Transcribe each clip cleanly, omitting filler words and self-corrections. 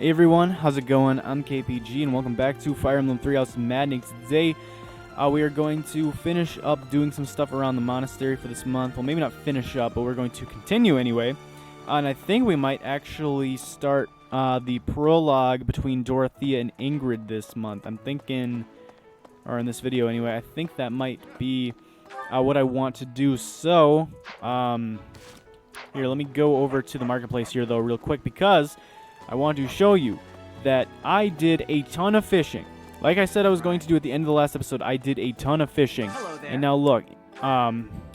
Hey everyone, how's it going? I'm KPG and welcome back to Fire Emblem 3 House Maddening. Today we are going to finish up doing some stuff around the monastery for this month. Well, maybe not finish up, but we're going to continue anyway. And I think we might actually start the prologue between Dorothea and Ingrid this month. I'm thinking, or in this video anyway, I think that might be what I want to do. So, here, let me go over to the marketplace here though real quick because I want to show you that I did a ton of fishing. Like I said I was going to do at the end of the last episode, I did a ton of fishing. And now look,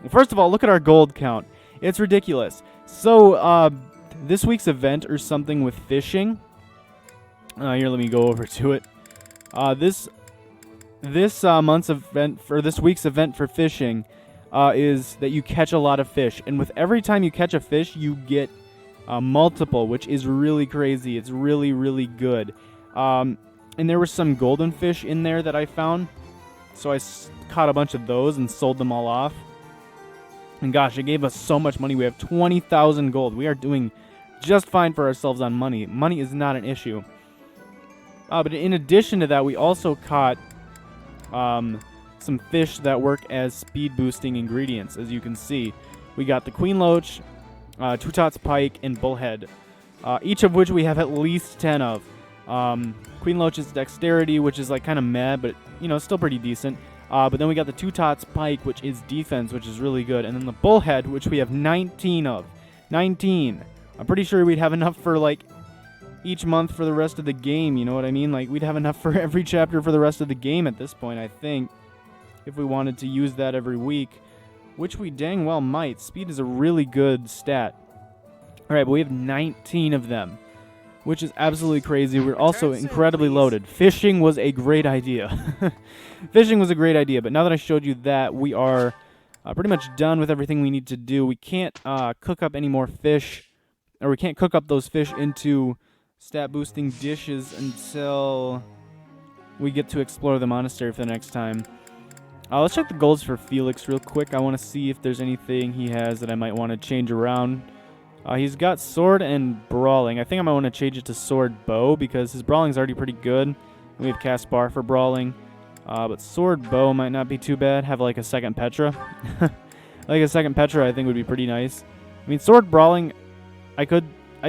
first of all, look at our gold count. It's ridiculous. So, this week's event or something with fishing. Here, let me go over to it. This month's event, for this week's event for fishing, is that you catch a lot of fish. And with every time you catch a fish, you get multiple, which is really crazy. It's really, really good. And there were some golden fish in there that I found. So I caught a bunch of those and sold them all off. And gosh, it gave us so much money. We have 20,000 gold. We are doing just fine for ourselves on money. Money is not an issue. But in addition to that, we also caught some fish that work as speed boosting ingredients. As you can see, we got the queen loach, two-tots pike, and bullhead, each of which we have at least 10 of. Queen loach's dexterity, which is like kind of meh, but you know, still pretty decent. But then we got the two-tots pike, which is defense, which is really good, and then the bullhead, which we have 19 of. 19. I'm pretty sure we'd have enough for like each month for the rest of the game. You know what I mean? Like we'd have enough for every chapter for the rest of the game at this point, I think, if we wanted to use that every week. Which we dang well might. Speed is a really good stat. Alright, but we have 19 of them, which is absolutely crazy. We're also incredibly loaded. Fishing was a great idea. Fishing was a great idea, but now that I showed you that, we are pretty much done with everything we need to do. We can't cook up any more fish, or we can't cook up those fish into stat boosting dishes until we get to explore the monastery for the next time. Let's check the golds for Felix real quick. I want to see if there's anything he has that I might want to change around. He's got sword and brawling. I think I might want to change it to sword bow because his brawling's already pretty good. We have cast bar for brawling. But sword bow might not be too bad. Have like a second Petra. Like a second Petra I think would be pretty nice. I mean, sword brawling, I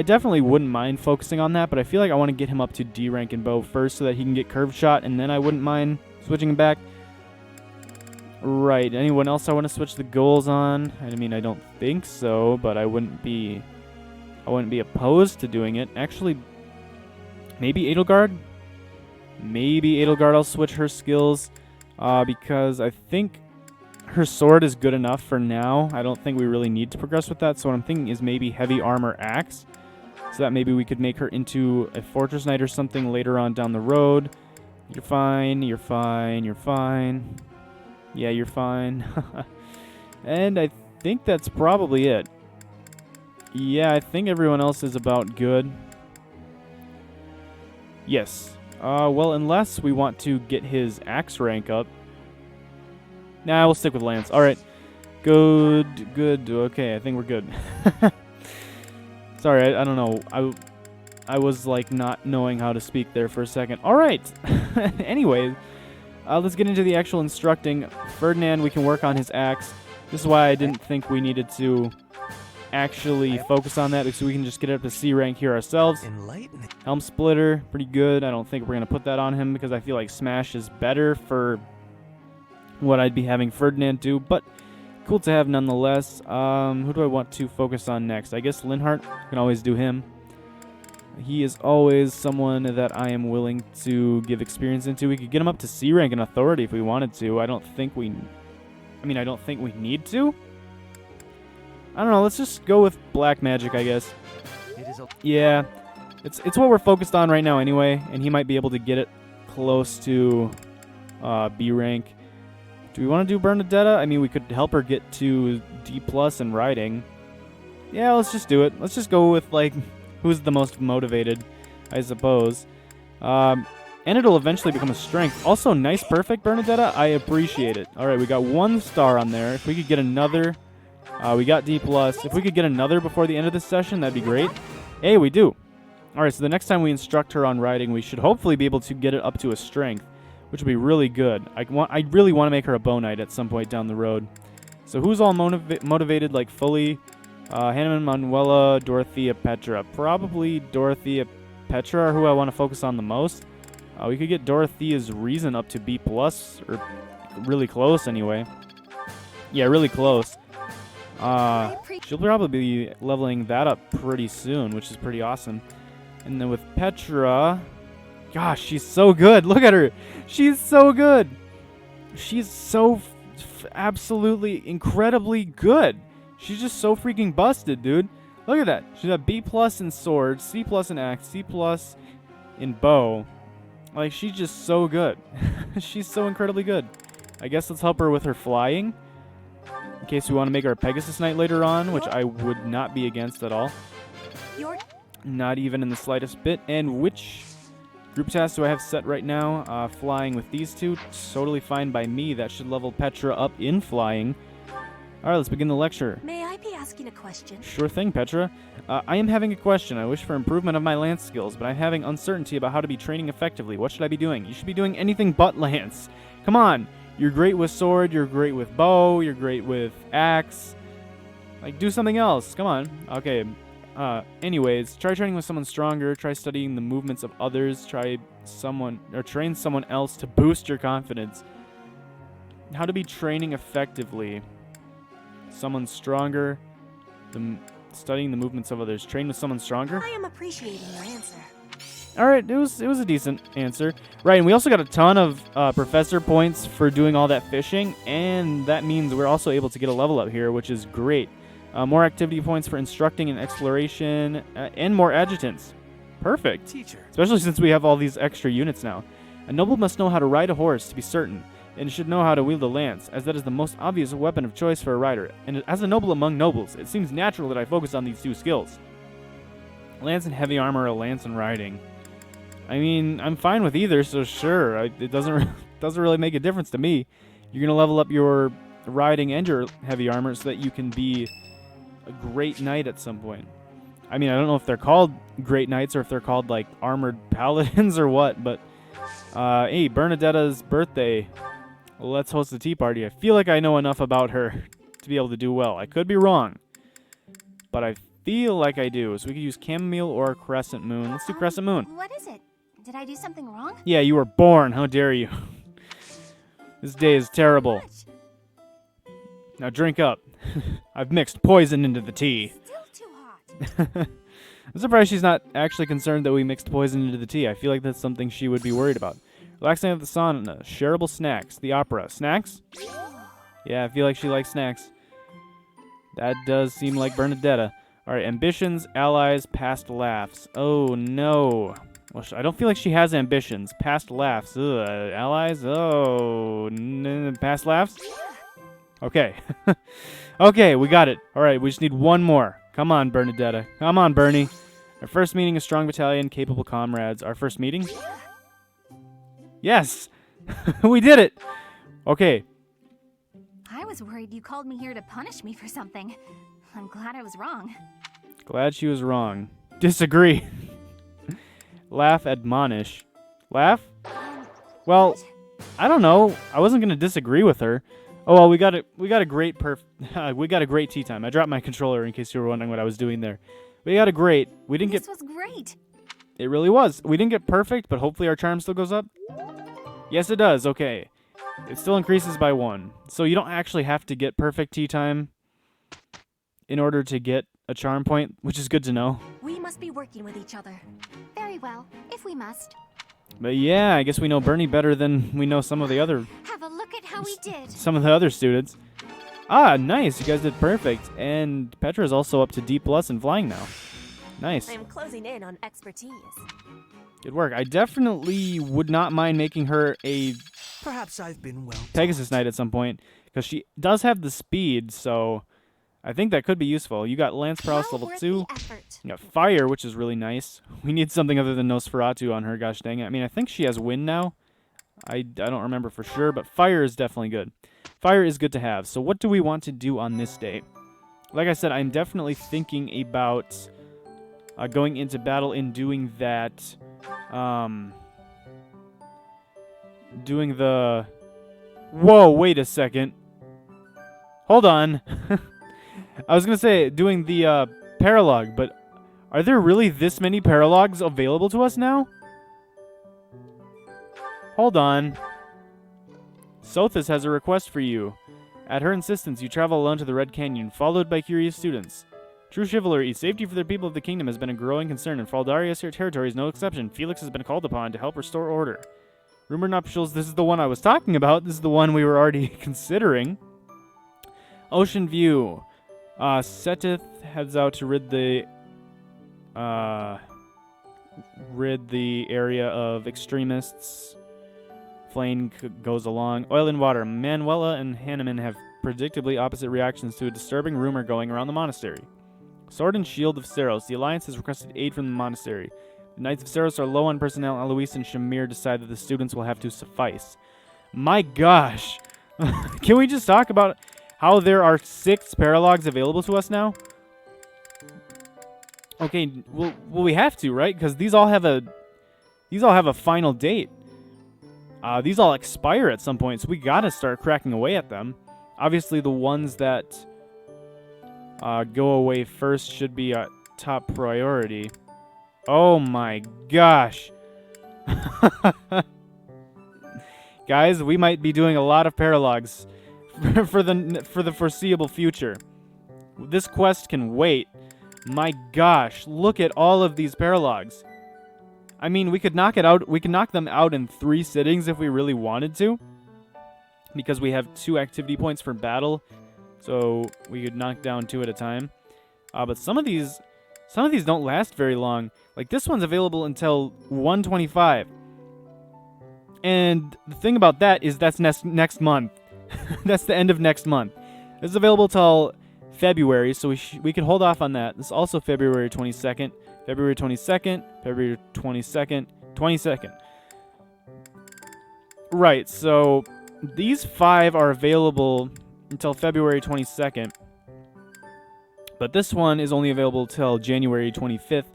definitely wouldn't mind focusing on that, but I feel like I want to get him up to D rank in bow first so that he can get curved shot, and then I wouldn't mind switching him back. Right, anyone else I want to switch the goals on? I mean, I don't think so, but I wouldn't be opposed to doing it. Actually, maybe Edelgard? Maybe Edelgard I'll switch her skills, because I think her sword is good enough for now. I don't think we really need to progress with that, so what I'm thinking is maybe heavy armor axe, so that maybe we could make her into a fortress knight or something later on down the road. You're fine, you're fine, you're fine. Yeah, you're fine. And I think that's probably it. Yeah, I think everyone else is about good. Yes. Well, unless we want to get his axe rank up. Nah, we'll stick with Lance. Alright. Good, good. Okay, I think we're good. Sorry, I don't know. I was, like, not knowing how to speak there for a second. Alright. Anyway. Let's get into the actual instructing. Ferdinand, we can work on his axe. This is why I didn't think we needed to actually focus on that, because we can just get it up to C rank here ourselves. Helm Splitter, pretty good. I don't think we're going to put that on him because I feel like Smash is better for what I'd be having Ferdinand do, but cool to have nonetheless. Who do I want to focus on next? I guess Linhardt. Can always do him. He is always someone that I am willing to give experience into. We could get him up to C rank in authority if we wanted to. I don't think we need to. I don't know. Let's just go with black magic, I guess. Yeah, it's what we're focused on right now anyway, and he might be able to get it close to B rank. Do we want to do Bernadetta? I mean, we could help her get to D+ in riding. Yeah, let's just do it. Let's just go with like who's the most motivated, I suppose. And it'll eventually become a strength. Also, nice, perfect, Bernadetta. I appreciate it. All right, we got 1 star on there. If we could get another, we got D+. If we could get another before the end of this session, that'd be great. Hey, we do. Alright, so the next time we instruct her on riding, we should hopefully be able to get it up to a strength, which would be really good. I really want to make her a bow knight at some point down the road. So who's all motivated, like, fully? Hannah, Manuela, Dorothea, Petra. Probably Dorothea, Petra are who I want to focus on the most. We could get Dorothea's reason up to B+, or really close anyway. Yeah, really close. She'll probably be leveling that up pretty soon, which is pretty awesome. And then with Petra, gosh, she's so good. Look at her. She's so good. She's so absolutely incredibly good. She's just so freaking busted, dude. Look at that. She's got B+ in sword, C+ in axe, C+ in bow. Like, she's just so good. She's so incredibly good. I guess let's help her with her flying, in case we want to make her a Pegasus Knight later on, which I would not be against at all. Not even in the slightest bit. And which group task do I have set right now? Flying with these two. Totally fine by me. That should level Petra up in flying. Alright, let's begin the lecture. May I be asking a question? Sure thing, Petra. I am having a question. I wish for improvement of my lance skills, but I'm having uncertainty about how to be training effectively. What should I be doing? You should be doing anything but lance. Come on. You're great with sword. You're great with bow. You're great with axe. Like, do something else. Come on. Okay. Anyways, try training with someone stronger. Try studying the movements of others. Train someone else to boost your confidence. How to be training effectively. Someone stronger. Studying the movements of others. Train with someone stronger. I am appreciating your answer. All right, it was a decent answer. Right, and we also got a ton of professor points for doing all that fishing, and that means we're also able to get a level up here, which is great. More activity points for instructing and exploration, and more adjutants. Perfect. Teacher. Especially since we have all these extra units now. A noble must know how to ride a horse to be certain, and should know how to wield a lance, as that is the most obvious weapon of choice for a rider. And as a noble among nobles, it seems natural that I focus on these two skills. Lance and heavy armor, or lance and riding. I mean, I'm fine with either, so sure. It doesn't really make a difference to me. You're going to level up your riding and your heavy armor so that you can be a great knight at some point. I mean, I don't know if they're called great knights or if they're called, like, armored paladins or what, but, hey, Bernadetta's birthday. Let's host a tea party. I feel like I know enough about her to be able to do well. I could be wrong, but I feel like I do. So we could use chamomile or crescent moon. Let's do crescent moon. What is it? Did I do something wrong? Yeah, you were born. How dare you? This day is terrible. Now drink up. I've mixed poison into the tea. Still too hot. I'm surprised she's not actually concerned that we mixed poison into the tea. I feel like that's something she would be worried about. Relaxing at the sauna. Shareable snacks. The opera. Snacks? Yeah, I feel like she likes snacks. That does seem like Bernadetta. Alright, ambitions, allies, past laughs. Oh, no. Well, I don't feel like she has ambitions. Past laughs. Ugh. Allies? Oh. Past laughs? Okay. Okay, we got it. Alright, we just need one more. Come on, Bernadetta. Come on, Bernie. Our first meeting, a strong battalion, capable comrades. Our first meeting? Yes! We did it! Okay. I was worried you called me here to punish me for something. I'm glad I was wrong. Glad she was wrong. Disagree. Laugh, admonish. Laugh? Well, I don't know. I wasn't gonna disagree with her. Oh well, we got a great tea time. I dropped my controller in case you were wondering what I was doing there. We got a great. We didn't get. This was great. It really was. We didn't get perfect, but hopefully our charm still goes up. Yes, it does. Okay. It still increases by 1. So you don't actually have to get perfect tea time in order to get a charm point, which is good to know. We must be working with each other. Very well, if we must. But yeah, I guess we know Bernie better than we know some of the other Have a look at how we did. some of the other students. Ah, nice. You guys did perfect. And Petra is also up to D+ in flying now. Nice. I'm closing in on expertise. Good work. I definitely would not mind making her a Perhaps I've been well. Pegasus Knight at some point, because she does have the speed, so I think that could be useful. You got Lance Prowess level 2. You got Fire, which is really nice. We need something other than Nosferatu on her, gosh dang it. I mean, I think she has Wind now. I don't remember for sure, but Fire is definitely good. Fire is good to have. So what do we want to do on this day? Like I said, I'm definitely thinking about going into battle and doing that, doing the... Whoa, wait a second. Hold on. I was going to say doing the paralogue, but are there really this many paralogues available to us now? Hold on. Sothis has a request for you. At her insistence, you travel alone to the Red Canyon, followed by curious students. True chivalry, safety for the people of the kingdom has been a growing concern, and Faldaria's territory is no exception. Felix has been called upon to help restore order. Rumored Nuptials, this is the one I was talking about. This is the one we were already considering. Ocean View. Setith heads out to rid the area of extremists. Flame goes along. Oil and Water. Manuela and Hanneman have predictably opposite reactions to a disturbing rumor going around the monastery. Sword and Shield of Seros. The Alliance has requested aid from the monastery. The Knights of Seros are low on personnel. Eloise and Shamir decide that the students will have to suffice. My gosh. Can we just talk about how there are 6 paralogs available to us now? Okay, well we have to, right? Because these all have a final date. These all expire at some point, so we gotta start cracking away at them. Obviously, the ones that go away first should be a top priority. Oh my gosh. Guys, we might be doing a lot of paralogs for the foreseeable future. This quest can wait. My gosh, look at all of these paralogs. I mean, we could knock them out in 3 sittings if we really wanted to, because we have 2 activity points for battle, so we could knock down 2 at a time. But some of these don't last very long. Like this one's available until 125. And the thing about that is that's next month. That's the end of next month. This is available till February, so we could hold off on that. This is also February 22nd. February 22nd, February 22nd, 22nd. Right, so these 5 are available until February 22nd. But this one is only available till January 25th.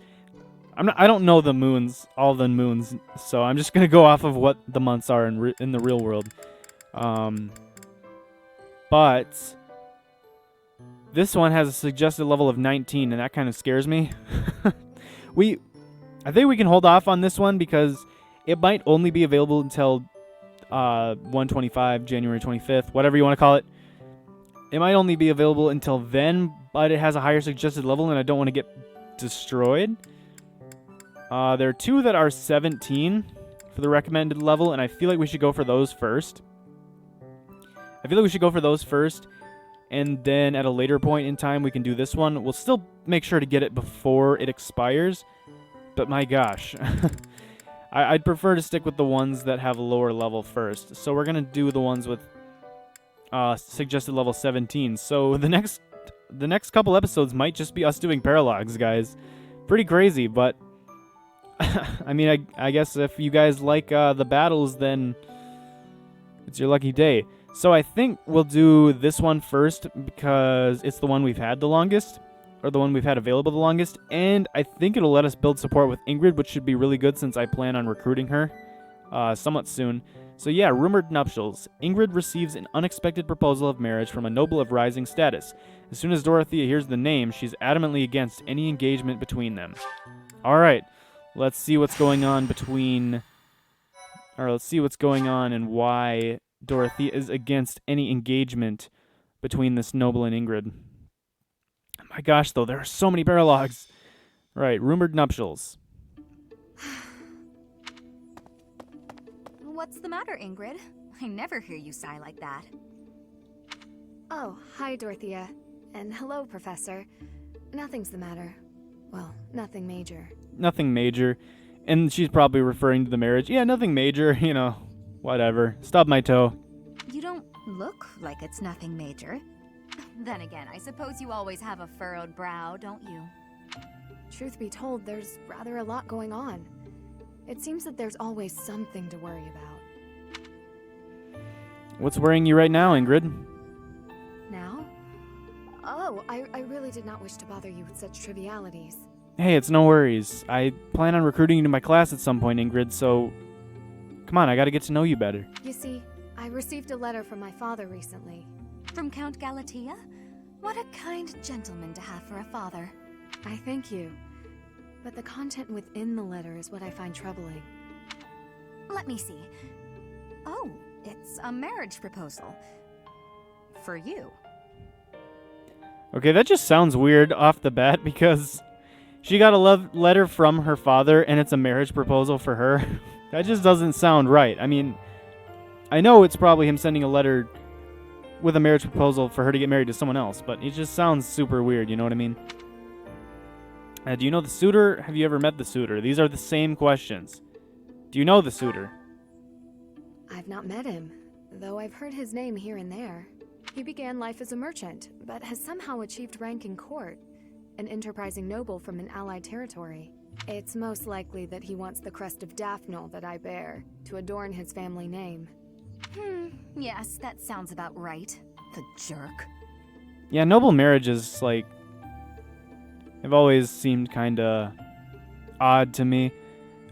I don't know the moons, all the moons, so I'm just going to go off of what the months are in the real world. But this one has a suggested level of 19, and that kind of scares me. I think we can hold off on this one because it might only be available until 125, January 25th, whatever you want to call it. It might only be available until then, but it has a higher suggested level, and I don't want to get destroyed. There are 2 that are 17 for the recommended level, and I feel like we should go for those first. And then at a later point in time, we can do this one. We'll still make sure to get it before it expires. But my gosh. I'd prefer to stick with the ones that have a lower level first. So we're going to do the ones with suggested level 17. So the next couple episodes might just be us doing paralogs, guys. Pretty crazy, but... I mean, I guess if you guys like the battles, then it's your lucky day. So I think we'll do this one first because it's the one we've had the longest, or the one we've had available the longest, and I think it'll let us build support with Ingrid, which should be really good since I plan on recruiting her somewhat soon. So yeah, Rumored Nuptials. Ingrid receives an unexpected proposal of marriage from a noble of rising status. As soon as Dorothea hears the name, she's adamantly against any engagement between them. Alright, let's see what's going on let's see what's going on and why Dorothea is against any engagement between this noble and Ingrid. My gosh, though, there are so many paralogs. Right, Rumored Nuptials. What's the matter, Ingrid? I never hear you sigh like that. Oh, hi, Dorothea. And hello, Professor. Nothing's the matter. Well, nothing major. Nothing major. And she's probably referring to the marriage. Yeah, nothing major, you know. Whatever. Stub my toe. You don't look like it's nothing major. Then again, I suppose you always have a furrowed brow, don't you? Truth be told, there's rather a lot going on. It seems that there's always something to worry about. What's worrying you right now, Ingrid? Now? Oh, I really did not wish to bother you with such trivialities. Hey, it's no worries. I plan on recruiting you to my class at some point, Ingrid, so come on, I gotta get to know you better. You see, I received a letter from my father recently. From Count Galatea? What a kind gentleman to have for a father. I thank you. But the content within the letter is what I find troubling. Let me see. Oh, it's a marriage proposal. For you. Okay, that just sounds weird off the bat because she got a letter from her father and it's a marriage proposal for her. That just doesn't sound right. I mean, I know it's probably him sending a letter with a marriage proposal for her to get married to someone else, but it just sounds super weird, you know what I mean? Do you know the suitor? Have you ever met the suitor? These are the same questions. Do you know the suitor? I've not met him, though I've heard his name here and there. He began life as a merchant, but has somehow achieved rank in court, an enterprising noble from an allied territory. It's most likely that he wants the crest of Daphne that I bear, to adorn his family name. Yes, that sounds about right. The jerk. Yeah, noble marriages, like, have always seemed kinda odd to me.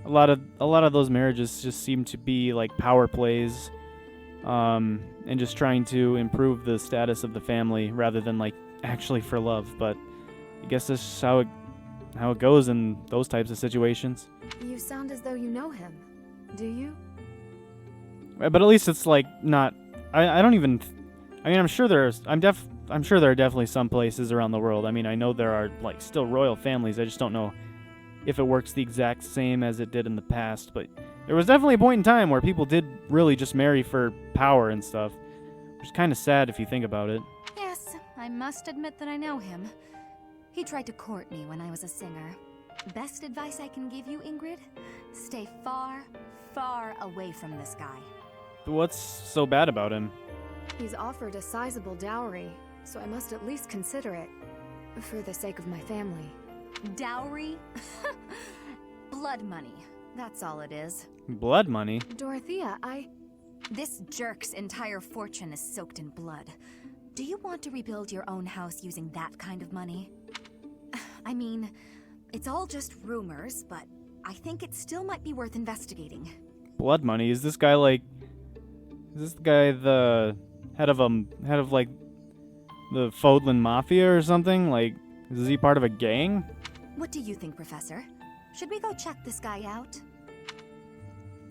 A lot of those marriages just seem to be like power plays, and just trying to improve the status of the family rather than like actually for love. But I guess this is how it goes in those types of situations. You sound as though you know him. Do you? But at least it's like not. I don't even. I mean, I'm sure there are definitely some places around the world. I mean, I know there are like still royal families. I just don't know if it works the exact same as it did in the past. But there was definitely a point in time where people did really just marry for power and stuff, which is kind of sad if you think about it. Yes, I must admit that I know him. He tried to court me when I was a singer. Best advice I can give you, Ingrid? Stay far, far away from this guy. But what's so bad about him? He's offered a sizable dowry, so I must at least consider it, for the sake of my family. Dowry? Blood money. That's all it is. Blood money? Dorothea, This jerk's entire fortune is soaked in blood. Do you want to rebuild your own house using that kind of money? I mean, it's all just rumors, but I think it still might be worth investigating. Blood money? Is this guy the head of like the Fodlan Mafia or something? Like, is he part of a gang? What do you think, Professor? Should we go check this guy out?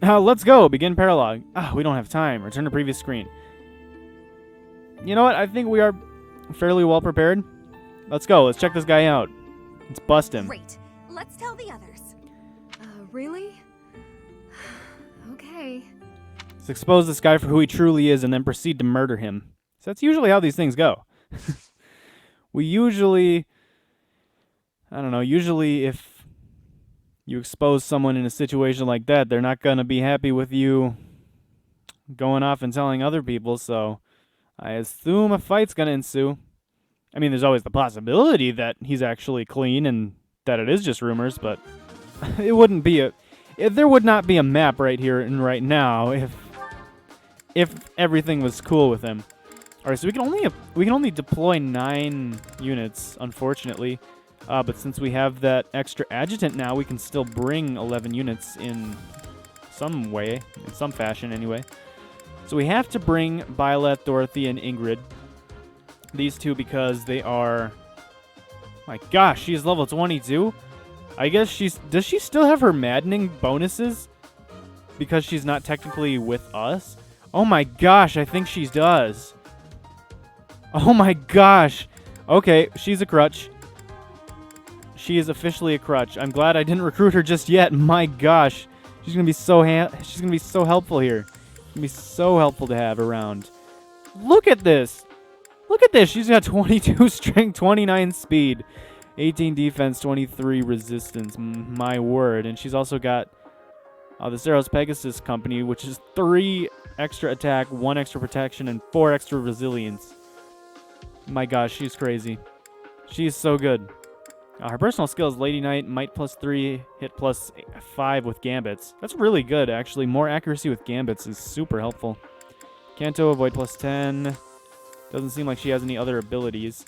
Let's go. Begin paralogue. We don't have time. Return to previous screen. You know what? I think we are fairly well prepared. Let's go. Let's check this guy out. Let's bust him. Great. Let's tell the others. Really? Okay. Let's expose this guy for who he truly is and then proceed to murder him. So that's usually how these things go. Usually if you expose someone in a situation like that, they're not going to be happy with you going off and telling other people, so I assume a fight's going to ensue. I mean, there's always the possibility that he's actually clean and that it is just rumors, but there would not be a map right here and right now if everything was cool with him. All right, so we can only deploy 9 units, unfortunately. But since we have that extra adjutant now, we can still bring 11 units in some way, in some fashion anyway. So we have to bring Byleth, Dorothea, and Ingrid. These two because they are... My gosh, she's level 22? I guess does she still have her maddening bonuses? Because she's not technically with us? Oh my gosh, I think she does. Oh my gosh. Okay, she's a crutch. She is officially a crutch. I'm glad I didn't recruit her just yet. My gosh. She's going to be so helpful here. She's going to be so helpful to have around. Look at this. Look at this. She's got 22 strength, 29 speed, 18 defense, 23 resistance. My word. And she's also got the Ceros Pegasus Company, which is 3 extra attack, 1 extra protection, and 4 extra resilience. My gosh, she's crazy. She's so good. Her personal skill is Lady Knight, Might +3, Hit +5 with Gambits. That's really good, actually. More accuracy with Gambits is super helpful. Canto, Avoid +10. Doesn't seem like she has any other abilities.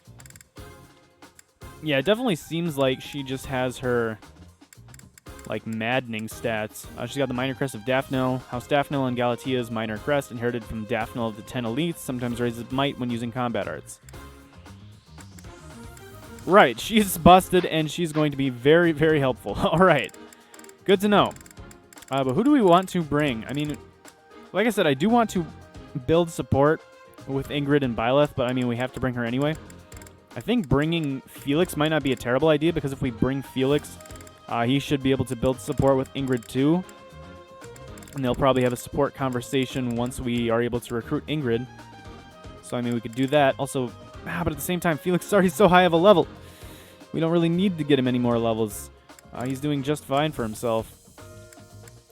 Yeah, it definitely seems like she just has her, like, maddening stats. She's got the minor crest of Daphne. House Daphne and Galatea's minor crest, inherited from Daphne of the 10 elites, sometimes raises might when using combat arts. Right, she's busted, and she's going to be very, very helpful. All right, good to know. But who do we want to bring? I mean, like I said, I do want to build support with Ingrid and Byleth, but I mean, we have to bring her anyway. I think bringing Felix might not be a terrible idea, because if we bring Felix, he should be able to build support with Ingrid too. And they'll probably have a support conversation once we are able to recruit Ingrid. So, I mean, we could do that. Also, but at the same time, Felix is already so high of a level. We don't really need to get him any more levels. He's doing just fine for himself.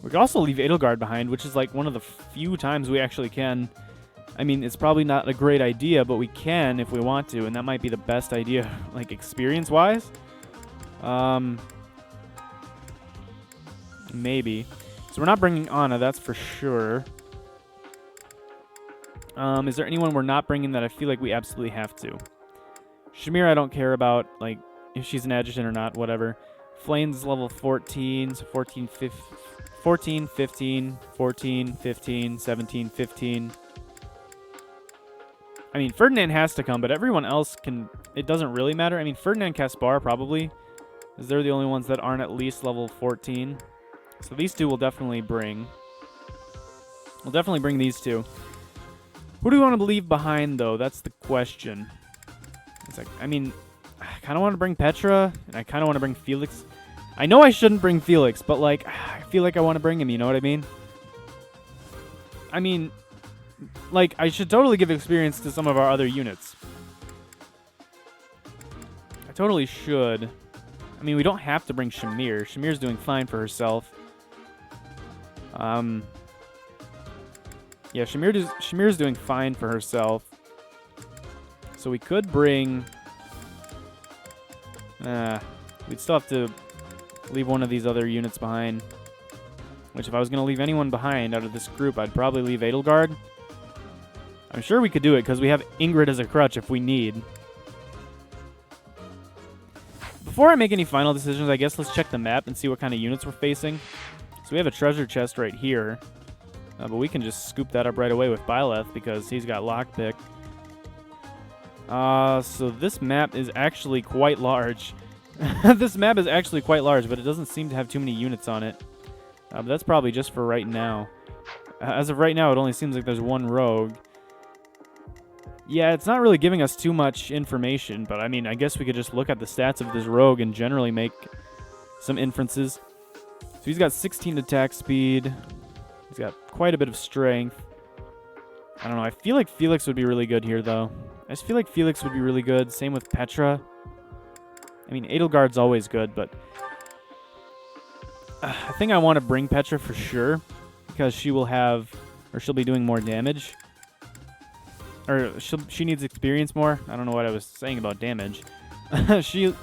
We could also leave Edelgard behind, which is like one of the few times we actually can. I mean, it's probably not a great idea, but we can if we want to, and that might be the best idea, like, experience-wise. Maybe. So we're not bringing Anna, that's for sure. Is there anyone we're not bringing that I feel like we absolutely have to? Shamir I don't care about, like, if she's an adjutant or not, whatever. Flane's level 14, so 14, 15, 14, 15, 17, 15. I mean, Ferdinand has to come, but everyone else can... It doesn't really matter. I mean, Ferdinand Caspar probably, because they're the only ones that aren't at least level 14. So these two we'll definitely bring. We'll definitely bring these two. Who do we want to leave behind, though? That's the question. It's like, I mean, I kind of want to bring Petra, and I kind of want to bring Felix. I know I shouldn't bring Felix, but, like, I feel like I want to bring him, you know what I mean? I mean, like, I should totally give experience to some of our other units. I totally should. I mean, we don't have to bring Shamir. Shamir's doing fine for herself. Yeah, Shamir's doing fine for herself. So we could bring... we'd still have to leave one of these other units behind. Which, if I was going to leave anyone behind out of this group, I'd probably leave Edelgard. I'm sure we could do it, because we have Ingrid as a crutch if we need. Before I make any final decisions, I guess let's check the map and see what kind of units we're facing. So we have a treasure chest right here. But we can just scoop that up right away with Byleth, because he's got lockpick. So this map is actually quite large. This map is actually quite large, but it doesn't seem to have too many units on it. But that's probably just for right now. As of right now, it only seems like there's one rogue. Yeah, it's not really giving us too much information, but I mean, I guess we could just look at the stats of this rogue and generally make some inferences. So he's got 16 attack speed. He's got quite a bit of strength. I don't know. I feel like Felix would be really good here, though. I just feel like Felix would be really good. Same with Petra. I mean, Edelgard's always good, but... I think I want to bring Petra for sure, because she will have... Or she'll be doing more damage. Or she needs experience more. I don't know what I was saying about damage. She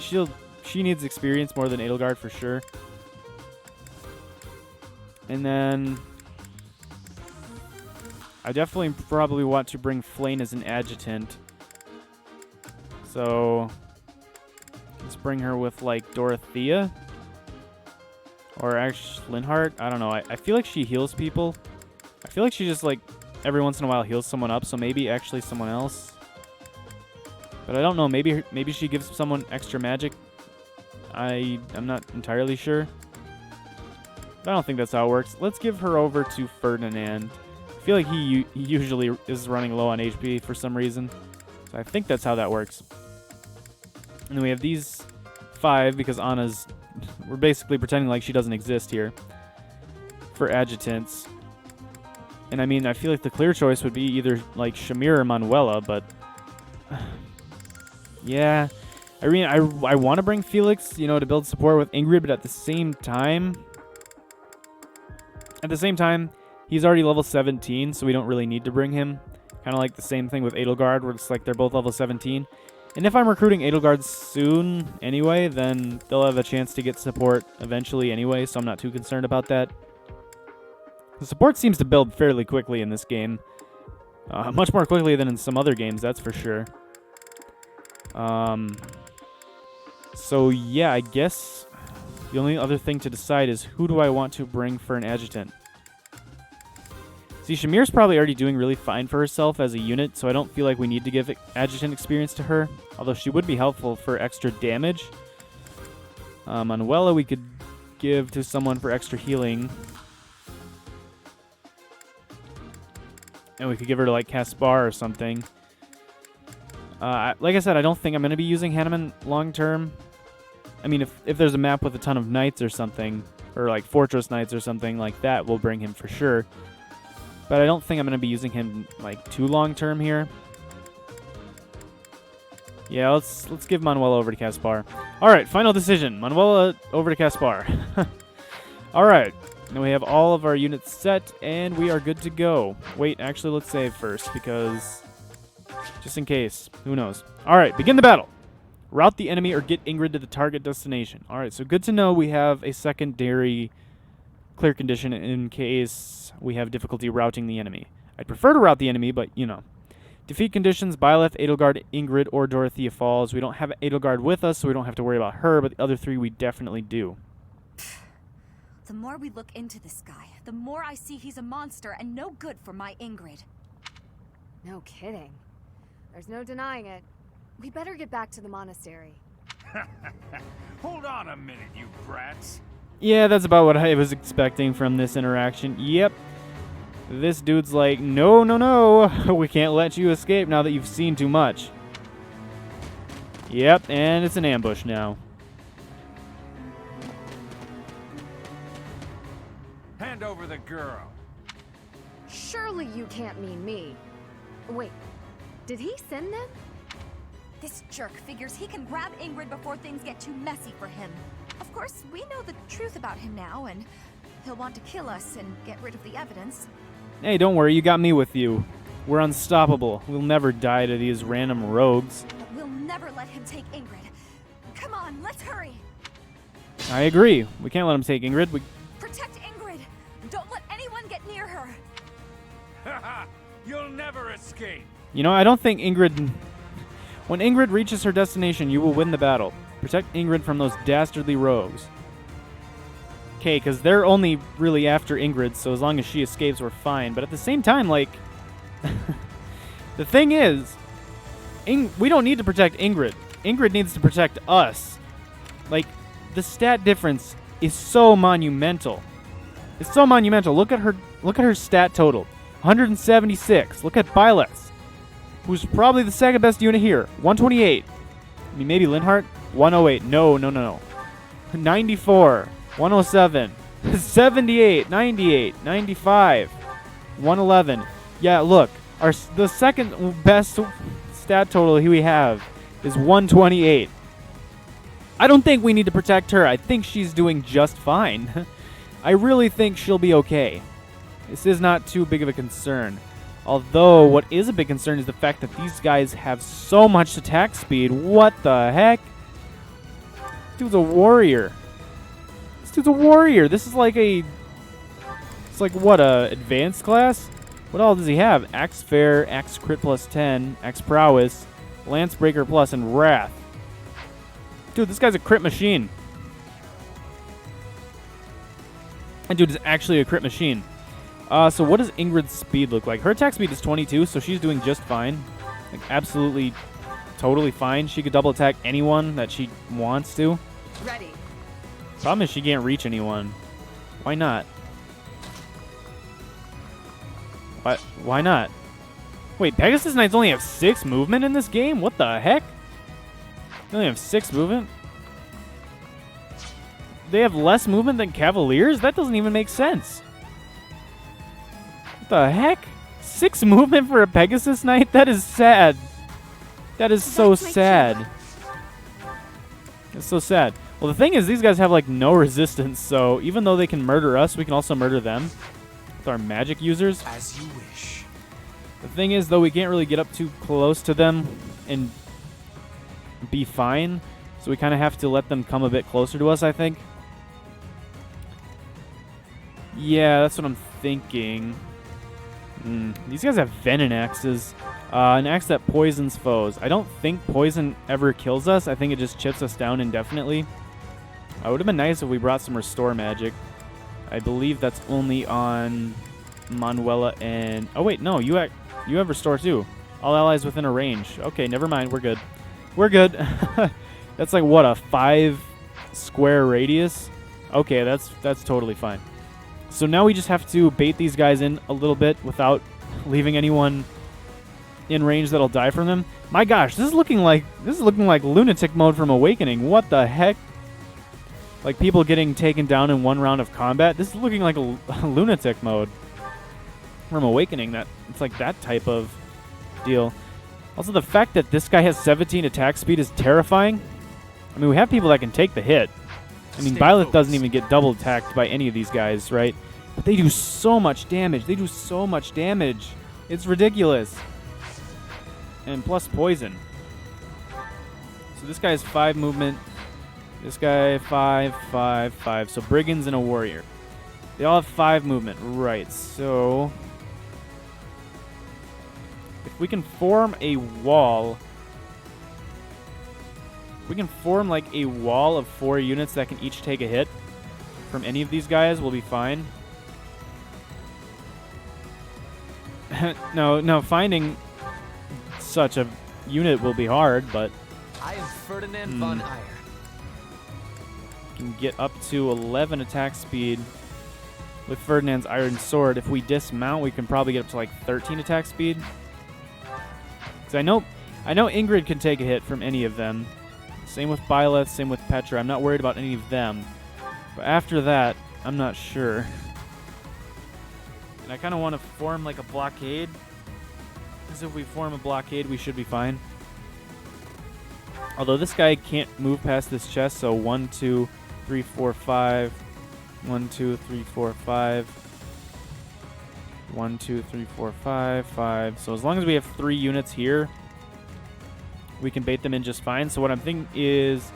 needs experience more than Edelgard for sure. And then... I definitely probably want to bring Flane as an adjutant. So... let's bring her with, like, Dorothea. Or actually, Linhardt. I don't know. I feel like she heals people. I feel like she just, like, every once in a while heals someone up. So maybe actually someone else. But I don't know. Maybe she gives someone extra magic. I'm not entirely sure. But I don't think that's how it works. Let's give her over to Ferdinand. I feel like he usually is running low on HP for some reason. So I think that's how that works. And then we have these 5 because Anna's... We're basically pretending like she doesn't exist here. For adjutants. And I mean, I feel like the clear choice would be either like Shamir or Manuela, but... yeah. I mean, I want to bring Felix, you know, to build support with Ingrid, but at the same time... he's already level 17, so we don't really need to bring him. Kind of like the same thing with Edelgard, where it's like they're both level 17. And if I'm recruiting Edelgard soon anyway, then they'll have a chance to get support eventually anyway, so I'm not too concerned about that. The support seems to build fairly quickly in this game. Much more quickly than in some other games, that's for sure. So, yeah, I guess the only other thing to decide is who do I want to bring for an adjutant. See, Shamir's probably already doing really fine for herself as a unit, so I don't feel like we need to give adjutant experience to her, although she would be helpful for extra damage. Manuela we could give to someone for extra healing. And we could give her to, like, Caspar or something. Like I said, I don't think I'm going to be using Hanneman long-term. I mean, if there's a map with a ton of knights or something, or, like, Fortress Knights or something like that, we'll bring him for sure. But I don't think I'm going to be using him, like, too long-term here. Yeah, let's give Manuela over to Caspar. All right, final decision. Manuela over to Caspar. All right. Now we have all of our units set, and we are good to go. Wait, actually, let's save first, because just in case. Who knows? All right, begin the battle. Rout the enemy or get Ingrid to the target destination. All right, so good to know we have a secondary clear condition in case we have difficulty routing the enemy. I'd prefer to rout the enemy, but, you know. Defeat conditions, Byleth, Edelgard, Ingrid, or Dorothea falls. We don't have Edelgard with us, so we don't have to worry about her, but the other three we definitely do. The more we look into this guy, the more I see he's a monster and no good for my Ingrid. No kidding. There's no denying it. We better get back to the monastery. Hold on a minute, you brats. Yeah, that's about what I was expecting from this interaction. Yep. This dude's like, no, no, no. We can't let you escape now that you've seen too much. Yep, and it's an ambush now. Hand over the girl. Surely you can't mean me. Wait, did he send them? This jerk figures he can grab Ingrid before things get too messy for him. Of course, we know the truth about him now, and he'll want to kill us and get rid of the evidence. Hey, don't worry, you got me with you. We're unstoppable. We'll never die to these random rogues. But we'll never let him take Ingrid. Come on, let's hurry. I agree. We can't let him take Ingrid. Protect Ingrid. Don't let anyone get near her. Haha, you'll never escape. You know, I don't think Ingrid... When Ingrid reaches her destination, you will win the battle. Protect Ingrid from those dastardly rogues. Okay, because they're only really after Ingrid, so as long as she escapes, we're fine. But at the same time, like... the thing is, we don't need to protect Ingrid. Ingrid needs to protect us. Like, the stat difference is so monumental. It's so monumental. Look at her stat total. 176. Look at Byleth, who's probably the second best unit here. 128. I mean, maybe Linhardt? 108. No. 94. 107. 78. 98. 95. 111. Yeah, look. The second best stat total we have is 128. I don't think we need to protect her. I think she's doing just fine. I really think she'll be okay. This is not too big of a concern. Although, what is a big concern is the fact that these guys have so much attack speed. What the heck? This dude's a warrior. This is like a... It's like, what, a advanced class? What all does he have? Axe Fair, Axe Crit plus 10, Axe Prowess, Lance Breaker plus, and Wrath. Dude, this guy's a crit machine. That dude is actually a crit machine. So what does Ingrid's speed look like? Her attack speed is 22, so she's doing just fine. Like, absolutely, totally fine. She could double attack anyone that she wants to. Ready. Problem is she can't reach anyone. Why not? Why not? Wait, Pegasus Knights only have 6 movement in this game? What the heck? They only have 6 movement? They have less movement than Cavaliers? That doesn't even make sense. What the heck? 6 movement for a Pegasus Knight? That is sad. That is so sad. It's so sad. Well, the thing is, these guys have, like, no resistance, so even though they can murder us, we can also murder them with our magic users. As you wish. The thing is, though, we can't really get up too close to them and be fine, so we kind of have to let them come a bit closer to us, I think. Yeah, that's what I'm thinking. These guys have venom axes. An axe that poisons foes. I don't think poison ever kills us. I think it just chips us down indefinitely. It would have been nice if we brought some restore magic. I believe that's only on Manuela and... Oh, wait, no, you have restore too. All allies within a range. Okay, never mind. We're good. We're good. That's like, what, a 5 square radius? Okay, that's totally fine. So now we just have to bait these guys in a little bit without leaving anyone in range that'll die from them. My gosh, this is looking like lunatic mode from Awakening. What the heck? Like people getting taken down in one round of combat. This is looking like a lunatic mode from Awakening. That it's like that type of deal. Also, the fact that this guy has 17 attack speed is terrifying. I mean, we have people that can take the hit. I mean, Byleth doesn't even get double attacked by any of these guys, right? But they do so much damage. They do so much damage. It's ridiculous. And plus poison. So this guy has 5 movement. This guy 5, 5, 5. So brigands and a warrior. They all have 5 movement. Right, so... if we can form a wall... if we can form like a wall of 4 units that can each take a hit from any of these guys, we'll be fine. No, finding such a unit will be hard, but I am Ferdinand von Eyre. Can get up to 11 attack speed with Ferdinand's Iron Sword. If we dismount, we can probably get up to like 13 attack speed. So I know Ingrid can take a hit from any of them. Same with Byleth, same with Petra. I'm not worried about any of them. But after that, I'm not sure. And I kind of want to form like a blockade. Because if we form a blockade, we should be fine. Although this guy can't move past this chest, so 1, 2, 3, 4, 5. 1, 2, 3, 4, 5. 1, 2, 3, 4, 5, 5. So as long as we have 3 units here, we can bait them in just fine. So what I'm thinking is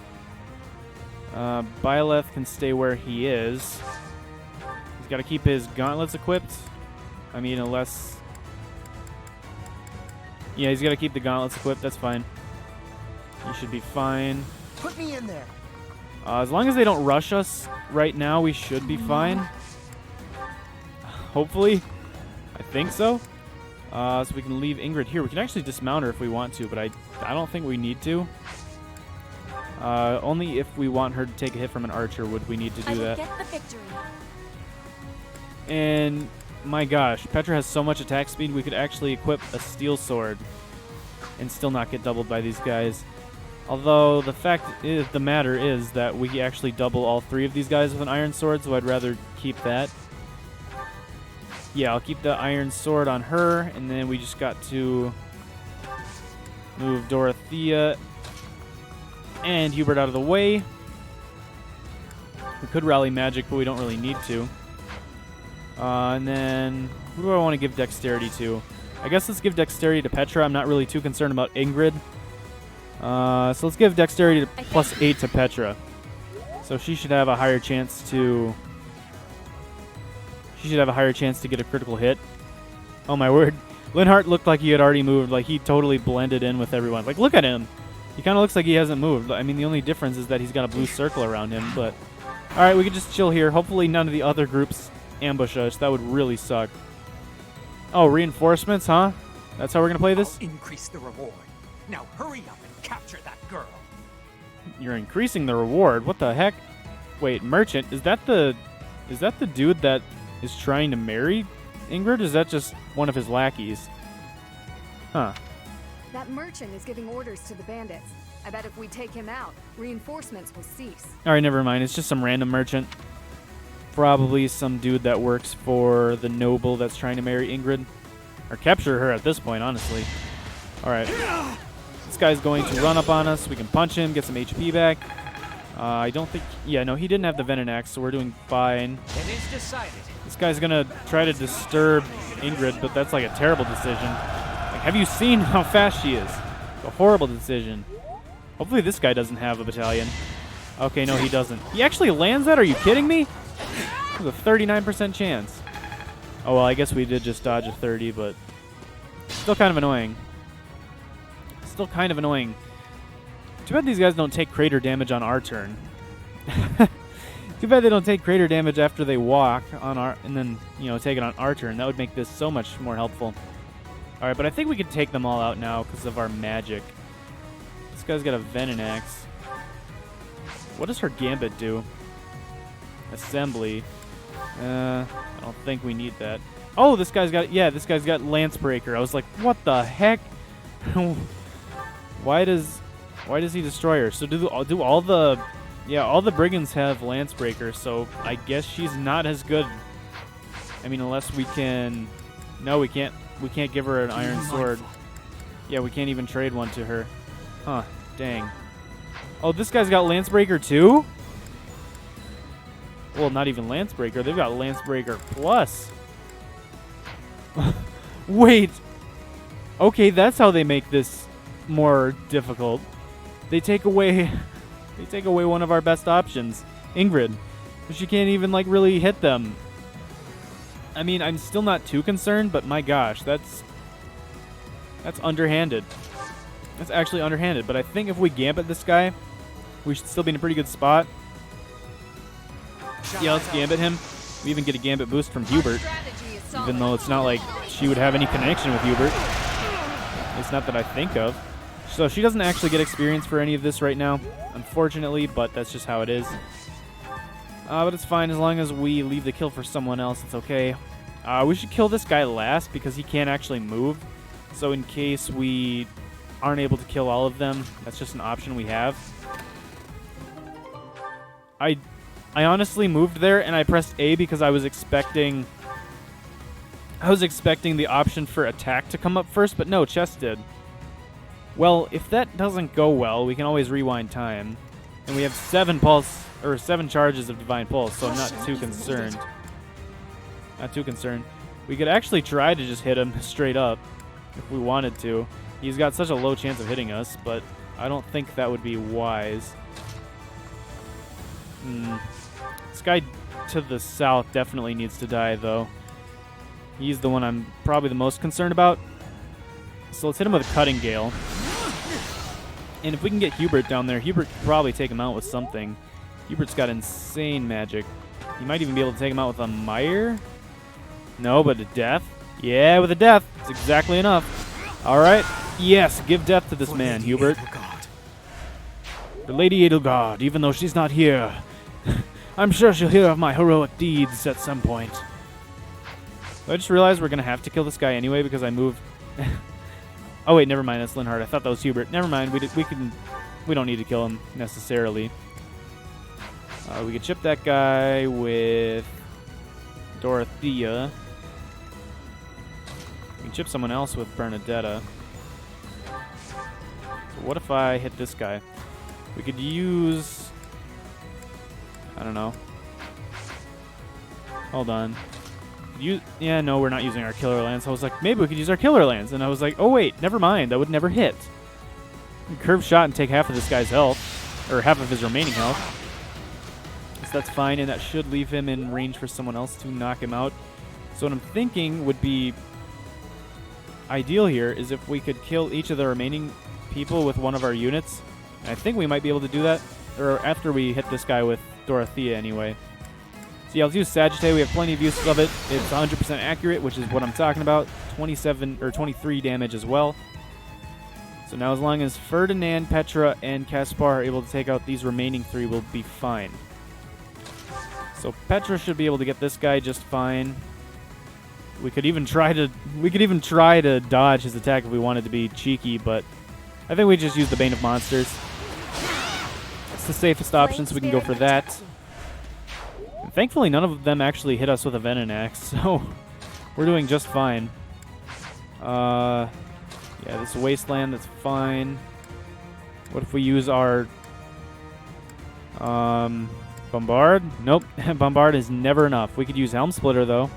Byleth can stay where he is. He's got to keep his gauntlets equipped. I mean, unless... yeah, he's got to keep the gauntlets equipped. That's fine. He should be fine. Put me in there. As long as they don't rush us right now, we should be fine. Hopefully. I think so. So we can leave Ingrid here. We can actually dismount her if we want to, but I don't think we need to. Only if we want her to take a hit from an archer would we need to do that. Get the victory. And my gosh, Petra has so much attack speed, we could actually equip a steel sword and still not get doubled by these guys. Although the fact is, the matter is that we actually double all 3 of these guys with an iron sword, so I'd rather keep that. Yeah, I'll keep the iron sword on her, and then we just got to move Dorothea and Hubert out of the way. We could rally magic, but we don't really need to. And then, who do I want to give dexterity to? I guess let's give dexterity to Petra. I'm not really too concerned about Ingrid. So let's give dexterity to +8 to Petra. So she should have a higher chance to... she should have a higher chance to get a critical hit. Oh my word. Linhardt looked like he had already moved. Like he totally blended in with everyone. Like look at him. He kind of looks like he hasn't moved. I mean, the only difference is that he's got a blue circle around him. But all right, we can just chill here. Hopefully none of the other groups ambush us. That would really suck. Oh, reinforcements, huh? That's how we're going to play this? I'll increase the reward. Now hurry up and capture that girl. You're increasing the reward? What the heck? Wait, merchant, is that the dude that is trying to marry Ingrid? Or is that just one of his lackeys? Huh. That merchant is giving orders to the bandits. I bet if we take him out, reinforcements will cease. Alright, never mind. It's just some random merchant. Probably some dude that works for the noble that's trying to marry Ingrid. Or capture her at this point, honestly. Alright. This guy's going to run up on us. We can punch him, get some HP back. I don't think... yeah, no, he didn't have the Venom Axe, so we're doing fine. It is decided. This guy's going to try to disturb Ingrid, but that's like a terrible decision. Like, have you seen how fast she is? A horrible decision. Hopefully this guy doesn't have a battalion. Okay, no, he doesn't. He actually lands that? Are you kidding me? There's a 39% chance. Oh, well, I guess we did just dodge a 30, but still kind of annoying. Still kind of annoying. Too bad these guys don't take crater damage on our turn. Too bad they don't take crater damage after they walk on our, and then, you know, take it on our turn. That would make this so much more helpful. All right, but I think we could take them all out now because of our magic. This guy's got a Venom Axe. What does her Gambit do? Assembly. I don't think we need that. Oh, this guy's got, yeah, this guy's got Lance Breaker. I was like, what the heck? Why does he destroy her? So do all the, yeah, all the brigands have Lance Breaker, so I guess she's not as good. I mean, unless we can, no, we can't give her an iron sword. Yeah, we can't even trade one to her. Huh, dang. Oh, this guy's got Lance Breaker too? Well, not even Lance Breaker. They've got Lance Breaker plus. Wait. Okay, that's how they make this more difficult. They take away one of our best options, Ingrid. She can't even like really hit them. I mean, I'm still not too concerned, but my gosh, that's underhanded. That's actually underhanded, but I think if we Gambit this guy, we should still be in a pretty good spot. Yeah, let's Gambit him. We even get a Gambit boost from Hubert, even though it's not like she would have any connection with Hubert. It's not that I think of. So she doesn't actually get experience for any of this right now, unfortunately, but that's just how it is. But it's fine as long as we leave the kill for someone else. It's okay. We should kill this guy last because he can't actually move. So in case we aren't able to kill all of them, that's just an option we have. I honestly moved there and I pressed A because I was expecting the option for attack to come up first, but no, chest did. Well, if that doesn't go well, we can always rewind time. And we have 7 charges of Divine Pulse, so I'm not too concerned. Not too concerned. We could actually try to just hit him straight up if we wanted to. He's got such a low chance of hitting us, but I don't think that would be wise. This guy to the south definitely needs to die, though. He's the one I'm probably the most concerned about. So let's hit him with a Cutting Gale. And if we can get Hubert down there, Hubert could probably take him out with something. Hubert's got insane magic. He might even be able to take him out with a Mire. No, but a Death. Yeah, with a Death. It's exactly enough. All right. Yes, give death to this man, Hubert. The Lady Edelgard, even though she's not here. I'm sure she'll hear of my heroic deeds at some point. I just realized we're going to have to kill this guy anyway because I moved. Oh, wait, never mind. That's Linhardt. I thought that was Hubert. Never mind. We don't need to kill him necessarily. We could chip that guy with Dorothea. We can chip someone else with Bernadetta. So what if I hit this guy? We could use... I don't know. Hold on. Yeah, no, we're not using our Killer Lance. I was like, maybe we could use our Killer Lance. And I was like, oh, wait, never mind. That would never hit. Curve shot and take half of this guy's health. Or half of his remaining health. So that's fine, and that should leave him in range for someone else to knock him out. So what I'm thinking would be ideal here is if we could kill each of the remaining people with one of our units. And I think we might be able to do that. Or after we hit this guy with Dorothea anyway. So yeah, let's use Sagittae. We have plenty of uses of it. It's 100% accurate, which is what I'm talking about. 27 or 23 damage as well. So now as long as Ferdinand, Petra, and Caspar are able to take out these remaining 3, we'll be fine. So Petra should be able to get this guy just fine. We could even try to dodge his attack if we wanted to be cheeky, but I think we just use the Bane of Monsters. It's the safest option, so we can go for that. And thankfully, none of them actually hit us with a Venom Axe, so we're doing just fine. Yeah, this Wasteland, that's fine. What if we use our Bombard? Nope, Bombard is never enough. We could use Helm Splitter, though.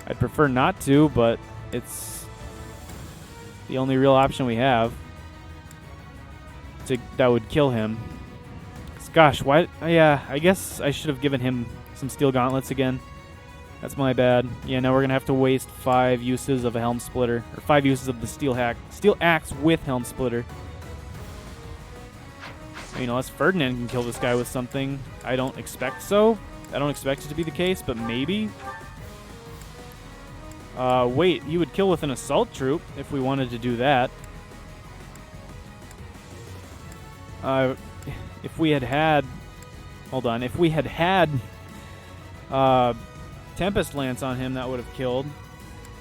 I'd prefer not to, but it's the only real option we have that would kill him. Gosh, why? Yeah, I guess I should have given him some Steel Gauntlets again. That's my bad. Yeah, now we're going to have to waste 5 uses of a Helm Splitter. Or 5 uses of the Steel Axe with Helm Splitter. I mean, unless Ferdinand can kill this guy with something. I don't expect so. I don't expect it to be the case, but maybe. Wait, he would kill with an assault troop if we wanted to do that. If we had... Hold on. If we had Tempest Lance on him, that would have killed.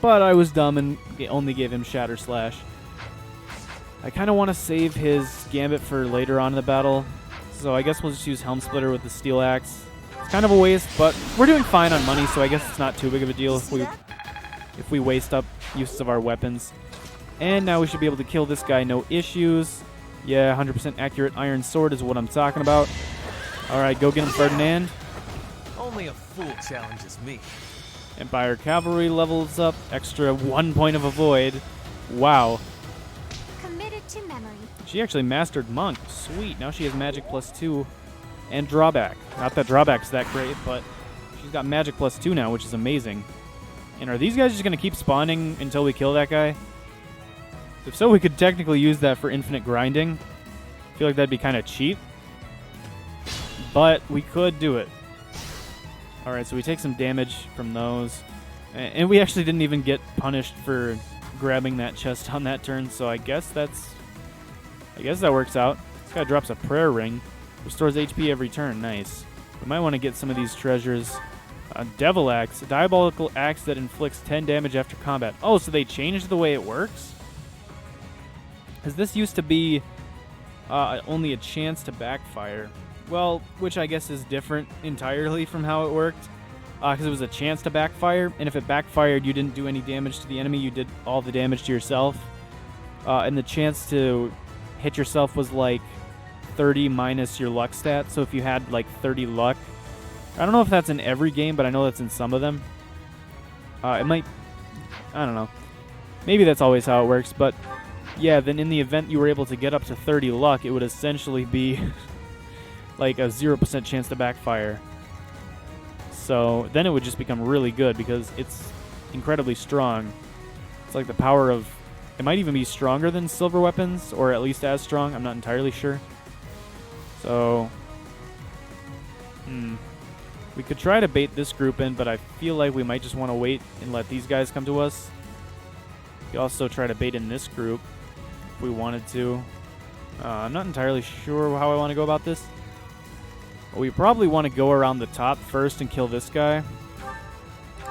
But I was dumb and only gave him Shatter Slash. I kind of want to save his Gambit for later on in the battle. So I guess we'll just use Helm Splitter with the Steel Axe. It's kind of a waste, but we're doing fine on money, so I guess it's not too big of a deal if we waste up uses of our weapons. And now we should be able to kill this guy, no issues. Yeah, 100% accurate Iron Sword is what I'm talking about. Alright, go get him, Ferdinand. Only a fool challenges me. Empire Cavalry levels up. Extra 1 point of Avoid. Wow. Committed to memory. She actually mastered Monk. Sweet. Now she has Magic +2 and Drawback. Not that Drawback's that great, but she's got Magic +2 now, which is amazing. And are these guys just going to keep spawning until we kill that guy? If so, we could technically use that for infinite grinding. I feel like that'd be kind of cheap. But we could do it. Alright, so we take some damage from those. And we actually didn't even get punished for grabbing that chest on that turn, so I guess that works out. This guy drops a prayer ring. Restores HP every turn. Nice. We might want to get some of these treasures. Devil Axe. A diabolical axe that inflicts 10 damage after combat. Oh, so they changed the way it works? Because this used to be only a chance to backfire. Well, which I guess is different entirely from how it worked. Because it was a chance to backfire, and if it backfired, you didn't do any damage to the enemy, you did all the damage to yourself. And the chance to hit yourself was like 30 minus your luck stat, so if you had like 30 luck. I don't know if that's in every game, but I know that's in some of them. It might... I don't know. Maybe that's always how it works, but yeah, then in the event you were able to get up to 30 luck, it would essentially be like a 0% chance to backfire. So then it would just become really good because it's incredibly strong. It's like the power of... It might even be stronger than silver weapons, or at least as strong. I'm not entirely sure. So... We could try to bait this group in, but I feel like we might just want to wait and let these guys come to us. We could also try to bait in this group if we wanted to. I'm not entirely sure how I want to go about this. But we probably want to go around the top first and kill this guy.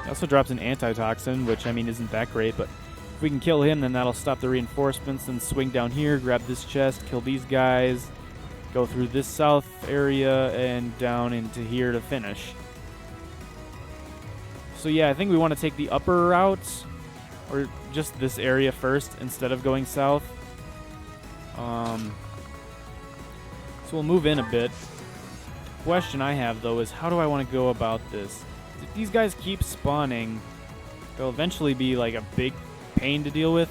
He also drops an antitoxin, which, I mean, isn't that great, but if we can kill him, then that'll stop the reinforcements, then swing down here, grab this chest, kill these guys, go through this south area, and down into here to finish. So yeah, I think we want to take the upper route, or just this area first, instead of going south. So we'll move in a bit. Question I have, though, is how do I want to go about this? If these guys keep spawning, they'll eventually be like a big pain to deal with,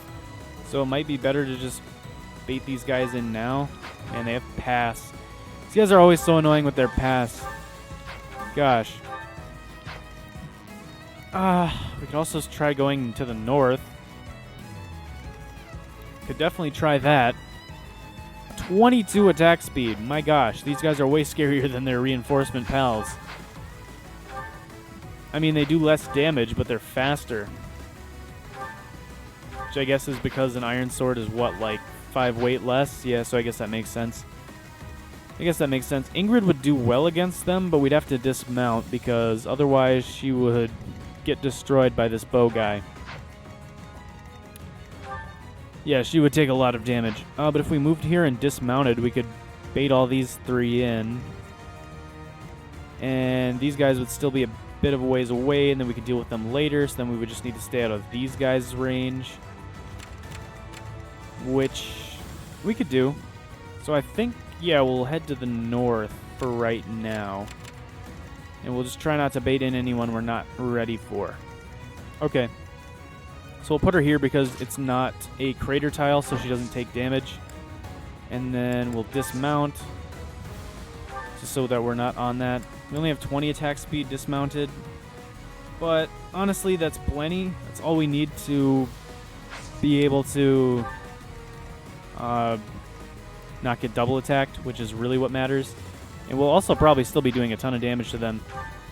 so it might be better to just bait these guys in now. And they have pass. These guys are always so annoying with their pass. Gosh. We could also try going to the north. Could definitely try that. 22 attack speed. My gosh, these guys are way scarier than their reinforcement pals. I mean, they do less damage, but they're faster. Which I guess is because an Iron Sword is what, like 5 weight less? Yeah, so I guess that makes sense. Ingrid would do well against them, but we'd have to dismount because otherwise she would get destroyed by this bow guy. Yeah, she would take a lot of damage. But if we moved here and dismounted, we could bait all these 3 in. And these guys would still be a bit of a ways away, and then we could deal with them later, so then we would just need to stay out of these guys' range. Which we could do. So I think, yeah, we'll head to the north for right now. And we'll just try not to bait in anyone we're not ready for. Okay. So we'll put her here because it's not a crater tile, so she doesn't take damage. And then we'll dismount, just so that we're not on that. We only have 20 attack speed dismounted. But honestly, that's plenty. That's all we need to be able to not get double attacked, which is really what matters. And we'll also probably still be doing a ton of damage to them.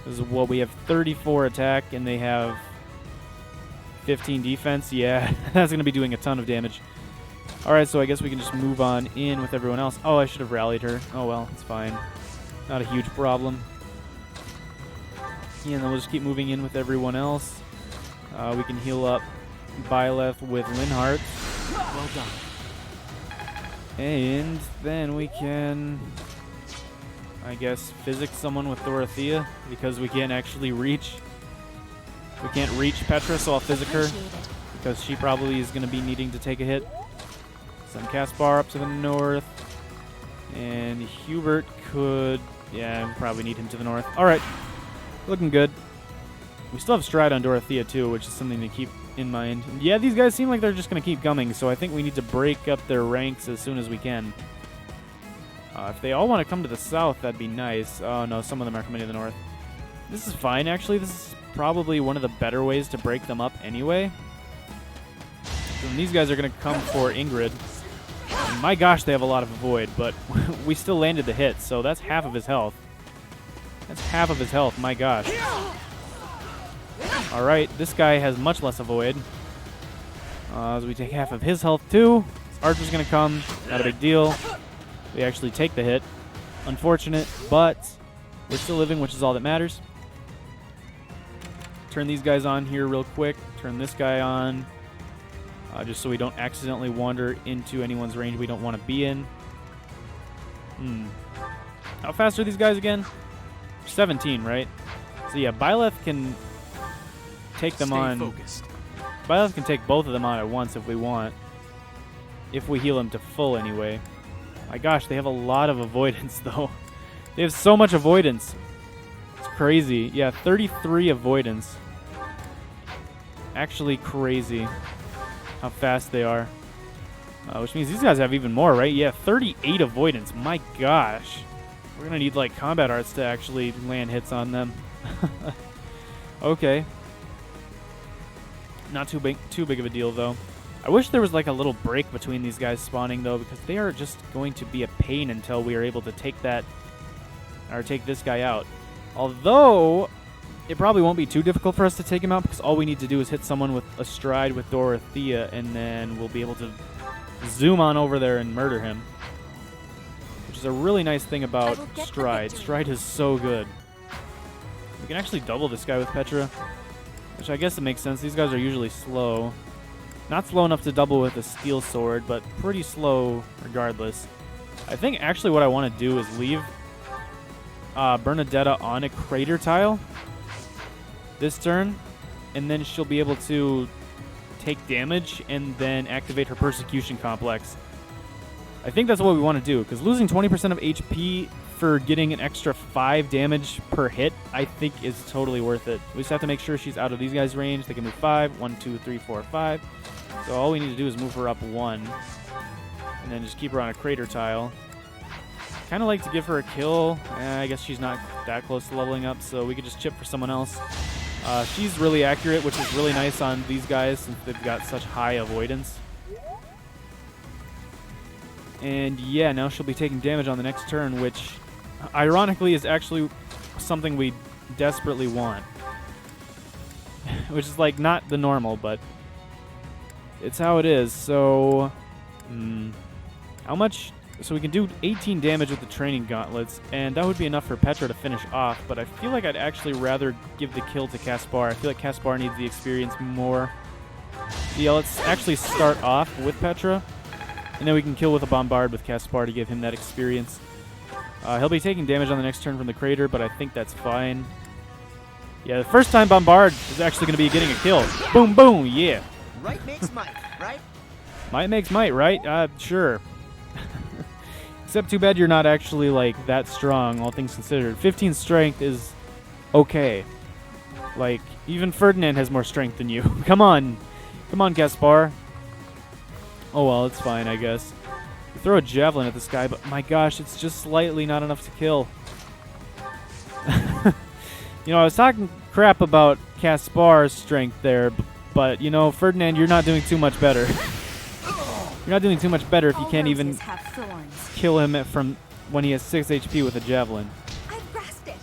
This is what we have 34 attack and they have 15 defense. Yeah, that's going to be doing a ton of damage. Alright, so I guess we can just move on in with everyone else. Oh, I should have rallied her. Oh well, it's fine. Not a huge problem. Yeah, and then we'll just keep moving in with everyone else. We can heal up Byleth with Linhardt. Well done. And then we can, I guess, physics someone with Dorothea because we can't actually reach. We can't reach Petra, so I'll physic her because she probably is going to be needing to take a hit. Send Caspar up to the north. And Hubert could, yeah, we probably need him to the north. All right, looking good. We still have Stride on Dorothea too, which is something to keep in mind. Yeah, these guys seem like they're just going to keep coming, so I think we need to break up their ranks as soon as we can. If they all want to come to the south, that'd be nice. Oh no, some of them are coming to the north. This is fine, actually. This is probably one of the better ways to break them up anyway. And these guys are going to come for Ingrid. And my gosh, they have a lot of avoid, but we still landed the hit, so that's half of his health. That's half of his health, my gosh. Alright, this guy has much less avoid. As we take half of his health too. This archer's going to come, not a big deal. We actually take the hit. Unfortunate, but we're still living, which is all that matters. Turn these guys on here real quick. Turn this guy on. Just so we don't accidentally wander into anyone's range we don't want to be in. How fast are these guys again? 17, right? So yeah, Byleth can take them on. Focused. Byleth can take both of them on at once if we want. If we heal him to full anyway. My gosh, they have a lot of avoidance though. They have so much avoidance. It's crazy. Yeah, 33 avoidance. Actually crazy how fast they are. Which means these guys have even more, right? Yeah, 38 avoidance. My gosh. We're going to need, like, combat arts to actually land hits on them. Okay. Not too big of a deal, though. I wish there was, like, a little break between these guys spawning, though, because they are just going to be a pain until we are able to take that, or take this guy out. Although, it probably won't be too difficult for us to take him out, because all we need to do is hit someone with a Stride with Dorothea, and then we'll be able to zoom on over there and murder him. Which is a really nice thing about Stride. Stride is so good. We can actually double this guy with Petra, which I guess it makes sense. These guys are usually slow. Not slow enough to double with a steel sword, but pretty slow regardless. I think actually what I want to do is leave Bernadetta on a crater tile this turn, and then she'll be able to take damage and then activate her persecution complex. I think that's what we want to do, because losing 20% of HP for getting an extra 5 damage per hit, I think is totally worth it. We just have to make sure she's out of these guys' range. They can move 5. 1, 2, 3, 4, 5. So all we need to do is move her up 1, and then just keep her on a crater tile. Kind of like to give her a kill. I guess she's not that close to leveling up, so we could just chip for someone else. She's really accurate, which is really nice on these guys since they've got such high avoidance. And yeah, now she'll be taking damage on the next turn, which ironically is actually something we desperately want. Which is like not the normal, but it's how it is. So, how much? So we can do 18 damage with the training gauntlets, and that would be enough for Petra to finish off, but I feel like I'd actually rather give the kill to Caspar. I feel like Caspar needs the experience more. Yeah, let's actually start off with Petra, and then we can kill with a Bombard with Caspar to give him that experience. He'll be taking damage on the next turn from the crater, but I think that's fine. Yeah, the first time Bombard is actually going to be getting a kill. Boom, boom, yeah. Right makes might, right? Might makes might, right? Sure. Except too bad you're not actually, like, that strong, all things considered. 15 strength is okay. Like, even Ferdinand has more strength than you. Come on. Come on, Caspar. Oh, well, it's fine, I guess. You throw a javelin at this guy, but my gosh, it's just slightly not enough to kill. You know, I was talking crap about Caspar's strength there, but, you know, Ferdinand, you're not doing too much better. You're not doing too much better if you can't even kill him from when he has 6 HP with a javelin. I've grasped it.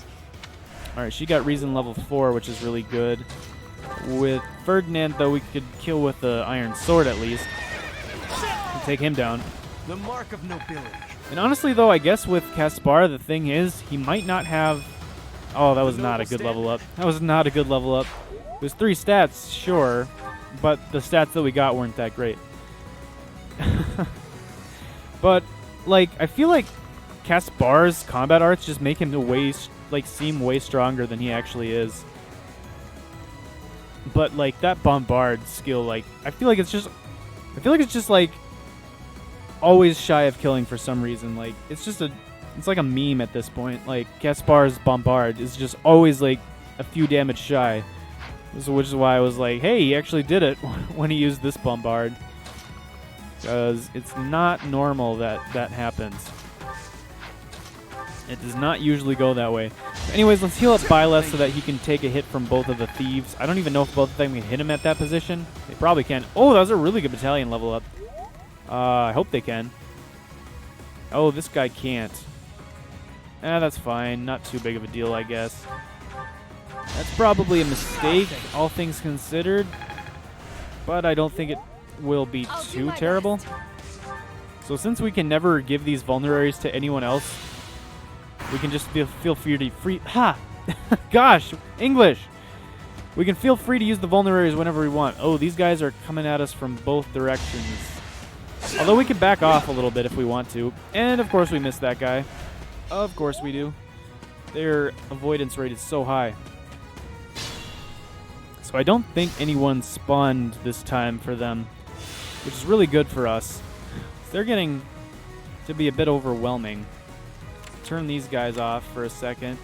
Alright, she got reason level 4, which is really good. With Ferdinand, though, we could kill with the iron sword at least. And take him down. The mark of nobility. And honestly, though, I guess with Caspar, the thing is, he might not have... Oh, that was not a good level up. That was not a good level up. It was 3 stats, sure, but the stats that we got weren't that great. But, like, I feel like Caspar's combat arts just make him seem way stronger than he actually is. But, like, that bombard skill, like, I feel like it's just like always shy of killing for some reason. Like, it's like a meme at this point. Like, Caspar's bombard is just always like a few damage shy. So, which is why I was like, hey, he actually did it when he used this bombard. Because it's not normal that that happens. It does not usually go that way. Anyways, let's heal up Byleth so that he can take a hit from both of the thieves. I don't even know if both of them can hit him at that position. They probably can. Oh, that was a really good battalion level up. I hope they can. Oh, this guy can't. That's fine. Not too big of a deal, I guess. That's probably a mistake, all things considered. But I don't think it will be too terrible. So since we can never give these vulneraries to anyone else, we can just feel free to... Ha! Gosh! English! We can feel free to use the vulneraries whenever we want. Oh, these guys are coming at us from both directions. Although we can back off a little bit if we want to. And, of course, we missed that guy. Of course we do. Their avoidance rate is so high. So I don't think anyone spawned this time for them, which is really good for us. They're getting to be a bit overwhelming. Turn these guys off for a second.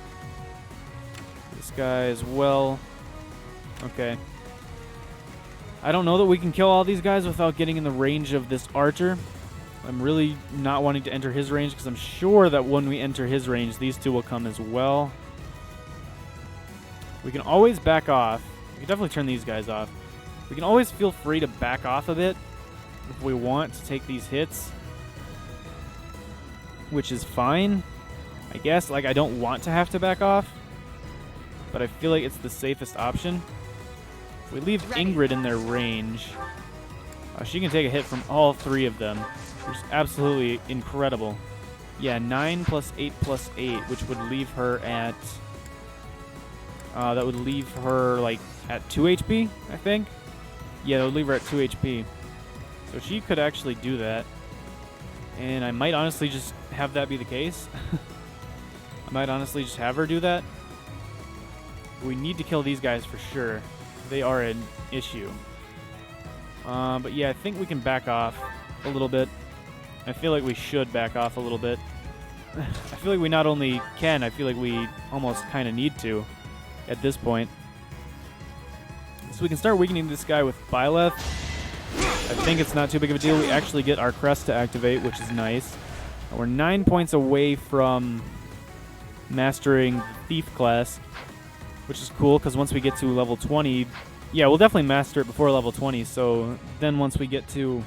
This guy as well. Okay. I don't know that we can kill all these guys without getting in the range of this archer. I'm really not wanting to enter his range because I'm sure that when we enter his range, these two will come as well. We can always back off. We can definitely turn these guys off. We can always feel free to back off a bit if we want to take these hits, which is fine. I guess, like, I don't want to have to back off, but I feel like it's the safest option. If we leave Ingrid in their range, she can take a hit from all 3 of them, which is absolutely incredible. Yeah, 9 plus 8 plus 8, which would leave her at... that would leave her, like, at 2 HP, I think? Yeah, that would leave her at 2 HP. So she could actually do that. And I might honestly just have that be the case. I might honestly just have her do that. We need to kill these guys for sure. They are an issue. But yeah, I think we can back off a little bit. I feel like we should back off a little bit. I feel like we not only can, I feel like we almost kind of need to at this point. So we can start weakening this guy with Byleth. I think it's not too big of a deal. We actually get our crest to activate, which is nice. And we're 9 points away from mastering the Thief class, which is cool because once we get to level 20, yeah, we'll definitely master it before level 20. So then once we get to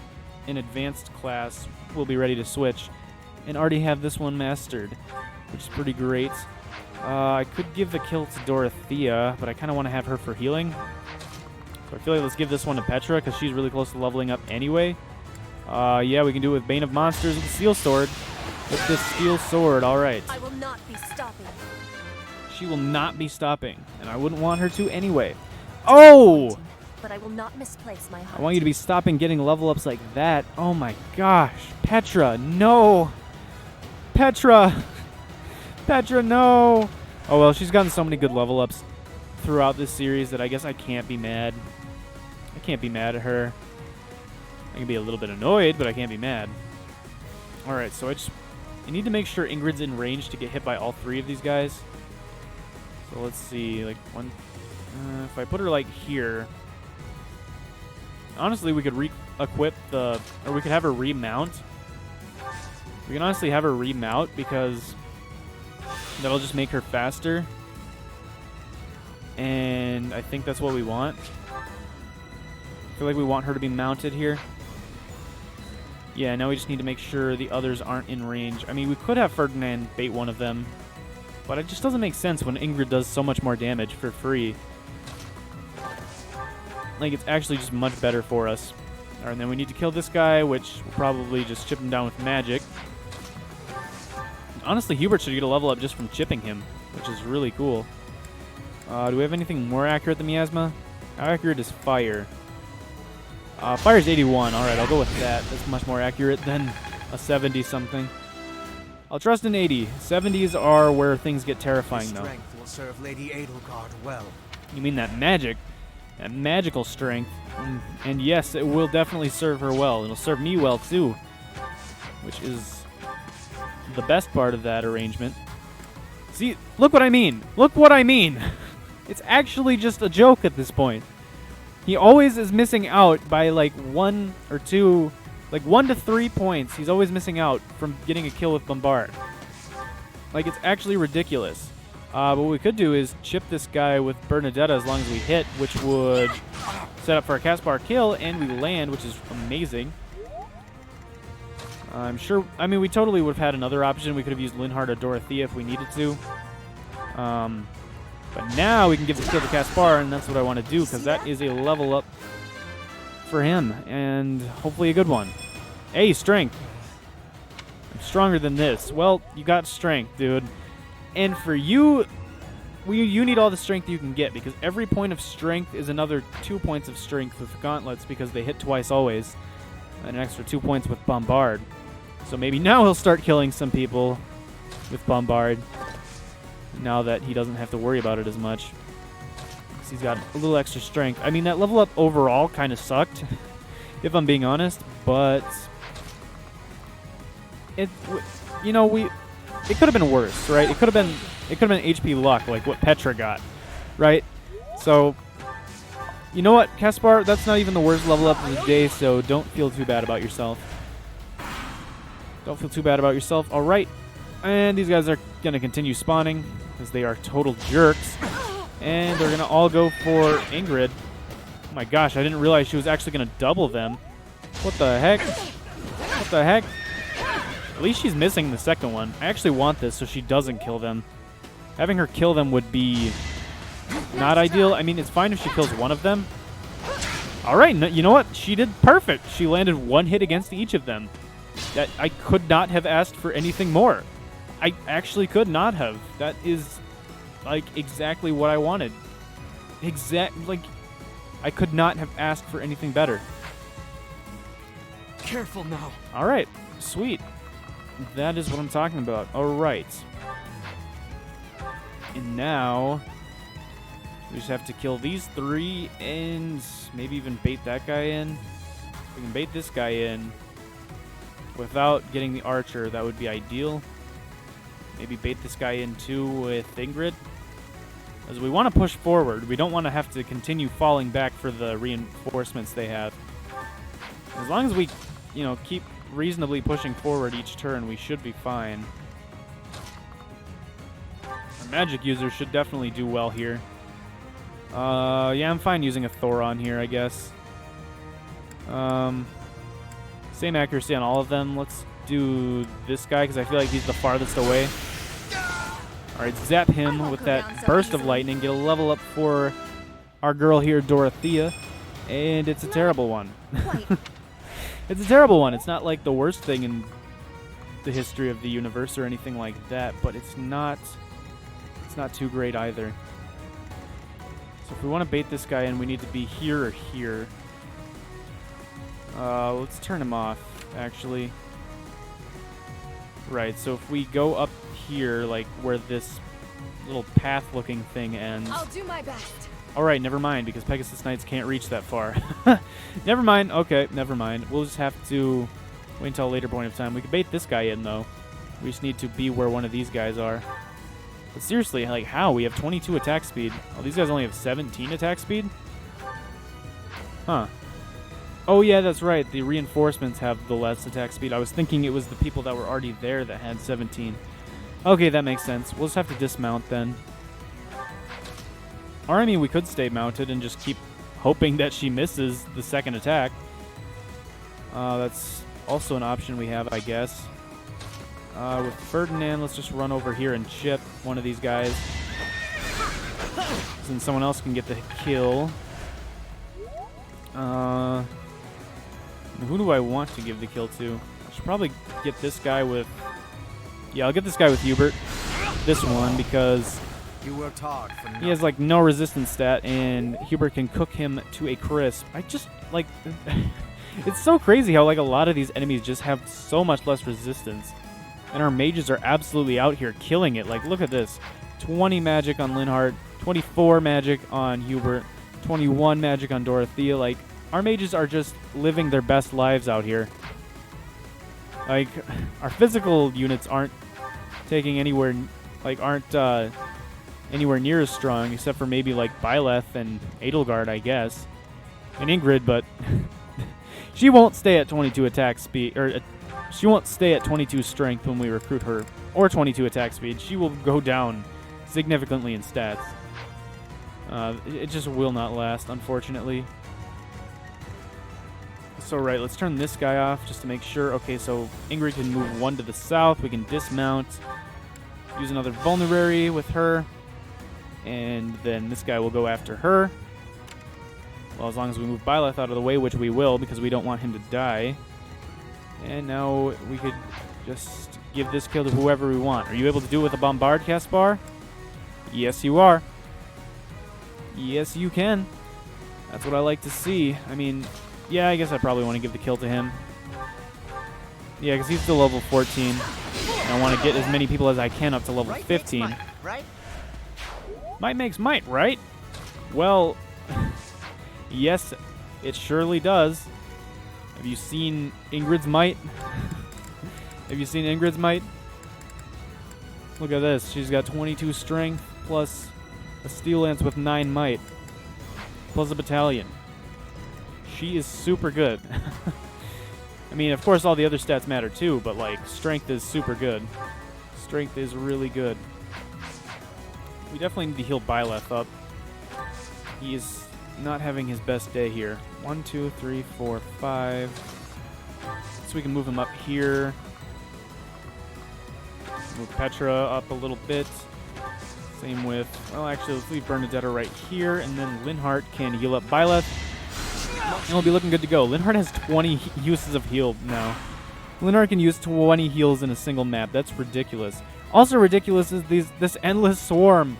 an advanced class, we'll be ready to switch and already have this one mastered, which is pretty great. I could give the kill to Dorothea, but I kind of want to have her for healing. So I feel like let's give this one to Petra because she's really close to leveling up anyway. Yeah, we can do it with Bane of Monsters with the Steel Sword. With the Steel Sword, alright. I will not be stopping. She will not be stopping, and I wouldn't want her to anyway. Oh! But I will not misplace my heart. I want you to be stopping getting level ups like that. Oh my gosh. Petra, no! Petra! Petra, no! Oh well, she's gotten so many good level ups throughout this series that I guess I can't be mad. I can't be mad at her. I can be a little bit annoyed, but I can't be mad. Alright, so I need to make sure Ingrid's in range to get hit by all 3 of these guys. So let's see, like one... if I put her like here... Honestly, we could re-equip the... Or we could have her remount. We can honestly have her remount because that'll just make her faster. And I think that's what we want. I feel like we want her to be mounted here. Yeah, now we just need to make sure the others aren't in range. I mean, we could have Ferdinand bait one of them, but it just doesn't make sense when Ingrid does so much more damage for free. Like, it's actually just much better for us. Alright, and then we need to kill this guy, which will probably just chip him down with magic. Honestly, Hubert should get a level up just from chipping him, which is really cool. Do we have anything more accurate than Miasma? How accurate is fire? Fire's 81. Alright, I'll go with that. That's much more accurate than a 70-something. I'll trust an 80. 70s are where things get terrifying, though. Strength will serve Lady Edelgard well. You mean that magic? That magical strength. And yes, it will definitely serve her well. It'll serve me well, too. Which is the best part of that arrangement. See, look what I mean. Look what I mean. It's actually just a joke at this point. He always is missing out by like 1 or 2, like 1 to 3 points. He's always missing out from getting a kill with Bombard. Like, it's actually ridiculous. What we could do is chip this guy with Bernadetta as long as we hit, which would set up for a Caspar kill, and we land, which is amazing. I'm sure, I mean, we totally would have had another option. We could have used Linhardt or Dorothea if we needed to. But now we can give the kill to Caspar, and that's what I want to do, because that is a level up for him, and hopefully a good one. Hey, strength. I'm stronger than this. Well, you got strength, dude. And for you, you need all the strength you can get, because every point of strength is another 2 points of strength with gauntlets, because they hit twice always, and an extra 2 points with Bombard. So maybe now he'll start killing some people with Bombard, now that he doesn't have to worry about it as much. Because he's got a little extra strength. I mean, that level up overall kind of sucked, if I'm being honest, but it could have been worse, right? It could have been HP luck, like what Petra got, right? So, you know what, Caspar? That's not even the worst level up of the day, so don't feel too bad about yourself. Don't feel too bad about yourself. All right, and these guys are gonna continue spawning because they are total jerks, and they're gonna all go for Ingrid. Oh my gosh, I didn't realize she was actually gonna double them. What the heck? What the heck? At least she's missing the second one. I actually want this so she doesn't kill them. Having her kill them would be not ideal. I mean, it's fine if she kills one of them. All right, you know what? She did perfect. She landed 1 hit against each of them. That I could not have asked for anything more. I actually could not have. That is, like, exactly what I wanted. Like, I could not have asked for anything better. Careful now. All right, sweet. That is what I'm talking about. All right. And now we just have to kill these 3 and maybe even bait that guy in. If we can bait this guy in without getting the archer, that would be ideal. Maybe bait this guy in too with Ingrid. As we want to push forward. We don't want to have to continue falling back for the reinforcements they have. As long as we, keep reasonably pushing forward each turn, we should be fine. Our magic users should definitely do well here. Yeah, I'm fine using a Thoron here, I guess. Same accuracy on all of them. Let's do this guy, because I feel like he's the farthest away. Alright, zap him with that burst of lightning. Get a level up for our girl here, Dorothea. And it's a terrible one. It's a terrible one. It's not like the worst thing in the history of the universe or anything like that, but it's not too great either. So if we want to bait this guy in, we need to be here or here. Let's turn him off, actually. Right, so if we go up here, like where this little path-looking thing ends. I'll do my best. All right, never mind, because Pegasus Knights can't reach that far. Never mind. Okay, never mind. We'll just have to wait until a later point of time. We can bait this guy in, though. We just need to be where one of these guys are. But seriously, like, how? We have 22 attack speed. Oh, these guys only have 17 attack speed? Huh. Oh, yeah, that's right. The reinforcements have the less attack speed. I was thinking it was the people that were already there that had 17. Okay, that makes sense. We'll just have to dismount then. Or, I mean, we could stay mounted and just keep hoping that she misses the second attack. That's also an option we have, I guess. With Ferdinand, let's just run over here and chip one of these guys. Then someone else can get the kill. Who do I want to give the kill to? I should probably get this guy with... Yeah, I'll get this guy with Hubert. This one, because You worked hard for he has, like, no resistance stat, and Hubert can cook him to a crisp. I just, like... It's so crazy how, like, a lot of these enemies just have so much less resistance. And our mages are absolutely out here killing it. Like, look at this. 20 magic on Linhardt, 24 magic on Hubert, 21 magic on Dorothea. Like, our mages are just living their best lives out here. Like, our physical units aren't taking anywhere, like, aren't anywhere near as strong, except for maybe, like, Byleth and Edelgard, I guess. And Ingrid, but she won't stay at 22 attack speed, or she won't stay at 22 strength when we recruit her, or 22 attack speed. She will go down significantly in stats. It just will not last, unfortunately. So, right, let's turn this guy off just to make sure. Okay, so Ingrid can move one to the south. We can dismount. Use another vulnerary with her. And then this guy will go after her. Well, as long as we move Byleth out of the way, which we will, because we don't want him to die. And now we could just give this kill to whoever we want. Are you able to do it with a Bombard, Caspar? Yes, you are. Yes, you can. That's what I like to see. I mean, yeah, I guess I probably want to give the kill to him. Yeah, because he's still level 14. And I want to get as many people as I can up to level 15. Might, right? Might makes might, right? Well, yes, it surely does. Have you seen Ingrid's might? Have you seen Ingrid's might? Look at this. She's got 22 strength plus a steel lance with 9 might plus a battalion. She is super good. I mean, of course, all the other stats matter too, but, like, strength is super good. Strength is really good. We definitely need to heal Byleth up. He is not having his best day here. 1, 2, 3, 4, 5. So we can move him up here. Move Petra up a little bit. Same with, well, actually, let's leave Bernadetta right here, and then Linhardt can heal up Byleth. And we'll be looking good to go. Linhardt has 20 uses of heal now. Linhardt can use 20 heals in a single map. That's ridiculous. Also ridiculous is this endless swarm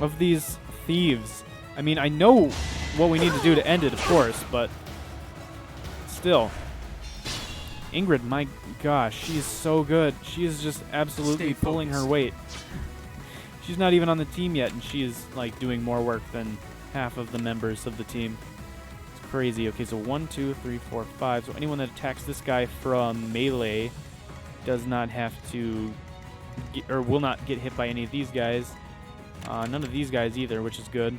of these thieves. I mean, I know what we need to do to end it, of course, but still. Ingrid, my gosh, she is so good. She is just absolutely pulling her weight. She's not even on the team yet, and she is, like, doing more work than half of the members of the team. It's crazy. Okay, so 1, 2, 3, 4, 5. So anyone that attacks this guy from melee does not have to, or will not get hit by any of these guys. None of these guys either, which is good.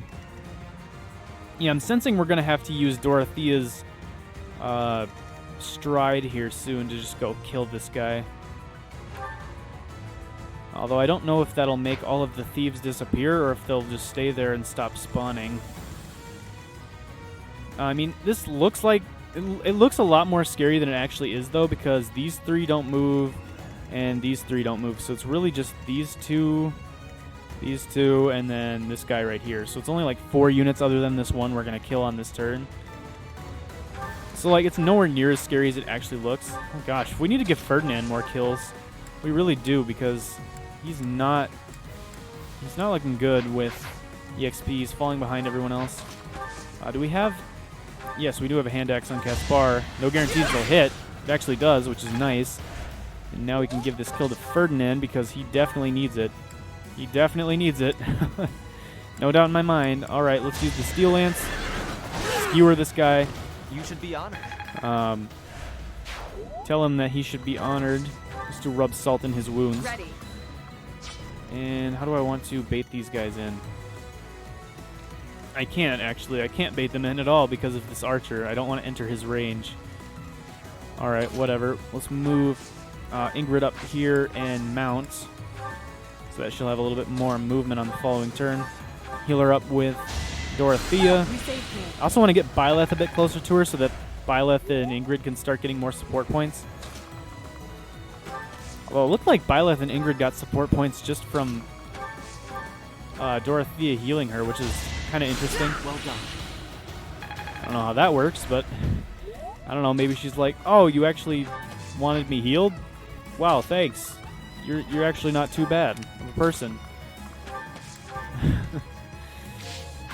Yeah, I'm sensing we're going to have to use Dorothea's stride here soon to just go kill this guy. Although I don't know if that'll make all of the thieves disappear or if they'll just stay there and stop spawning. I mean, this looks like... It looks a lot more scary than it actually is, though, because these 3 don't move and these 3 don't move. So it's really just these two, and then this guy right here. So it's only like 4 units other than this one we're going to kill on this turn. So, like, it's nowhere near as scary as it actually looks. Oh, gosh. We need to give Ferdinand more kills. We really do, because he's not looking good with EXP. He's falling behind everyone else. Do we have... Yes, we do have a hand axe on Caspar. No guarantees he'll hit. It actually does, which is nice. And now we can give this kill to Ferdinand, because he definitely needs it. He definitely needs it. No doubt in my mind. All right, let's use the steel lance. Skewer this guy. You should be honored. Tell him that he should be honored, just to rub salt in his wounds. Ready. And how do I want to bait these guys in? I can't, actually. I can't bait them in at all because of this archer. I don't want to enter his range. All right, whatever. Let's move Ingrid up here and mount, so that she'll have a little bit more movement on the following turn. heal her up with Dorothea. I also want to get Byleth a bit closer to her so that Byleth and Ingrid can start getting more support points. Well, it looked like Byleth and Ingrid got support points just from Dorothea healing her, which is kind of interesting. Well done. I don't know how that works, but I don't know. Maybe she's like, "Oh, you actually wanted me healed? Wow, thanks. You're actually not too bad of a person."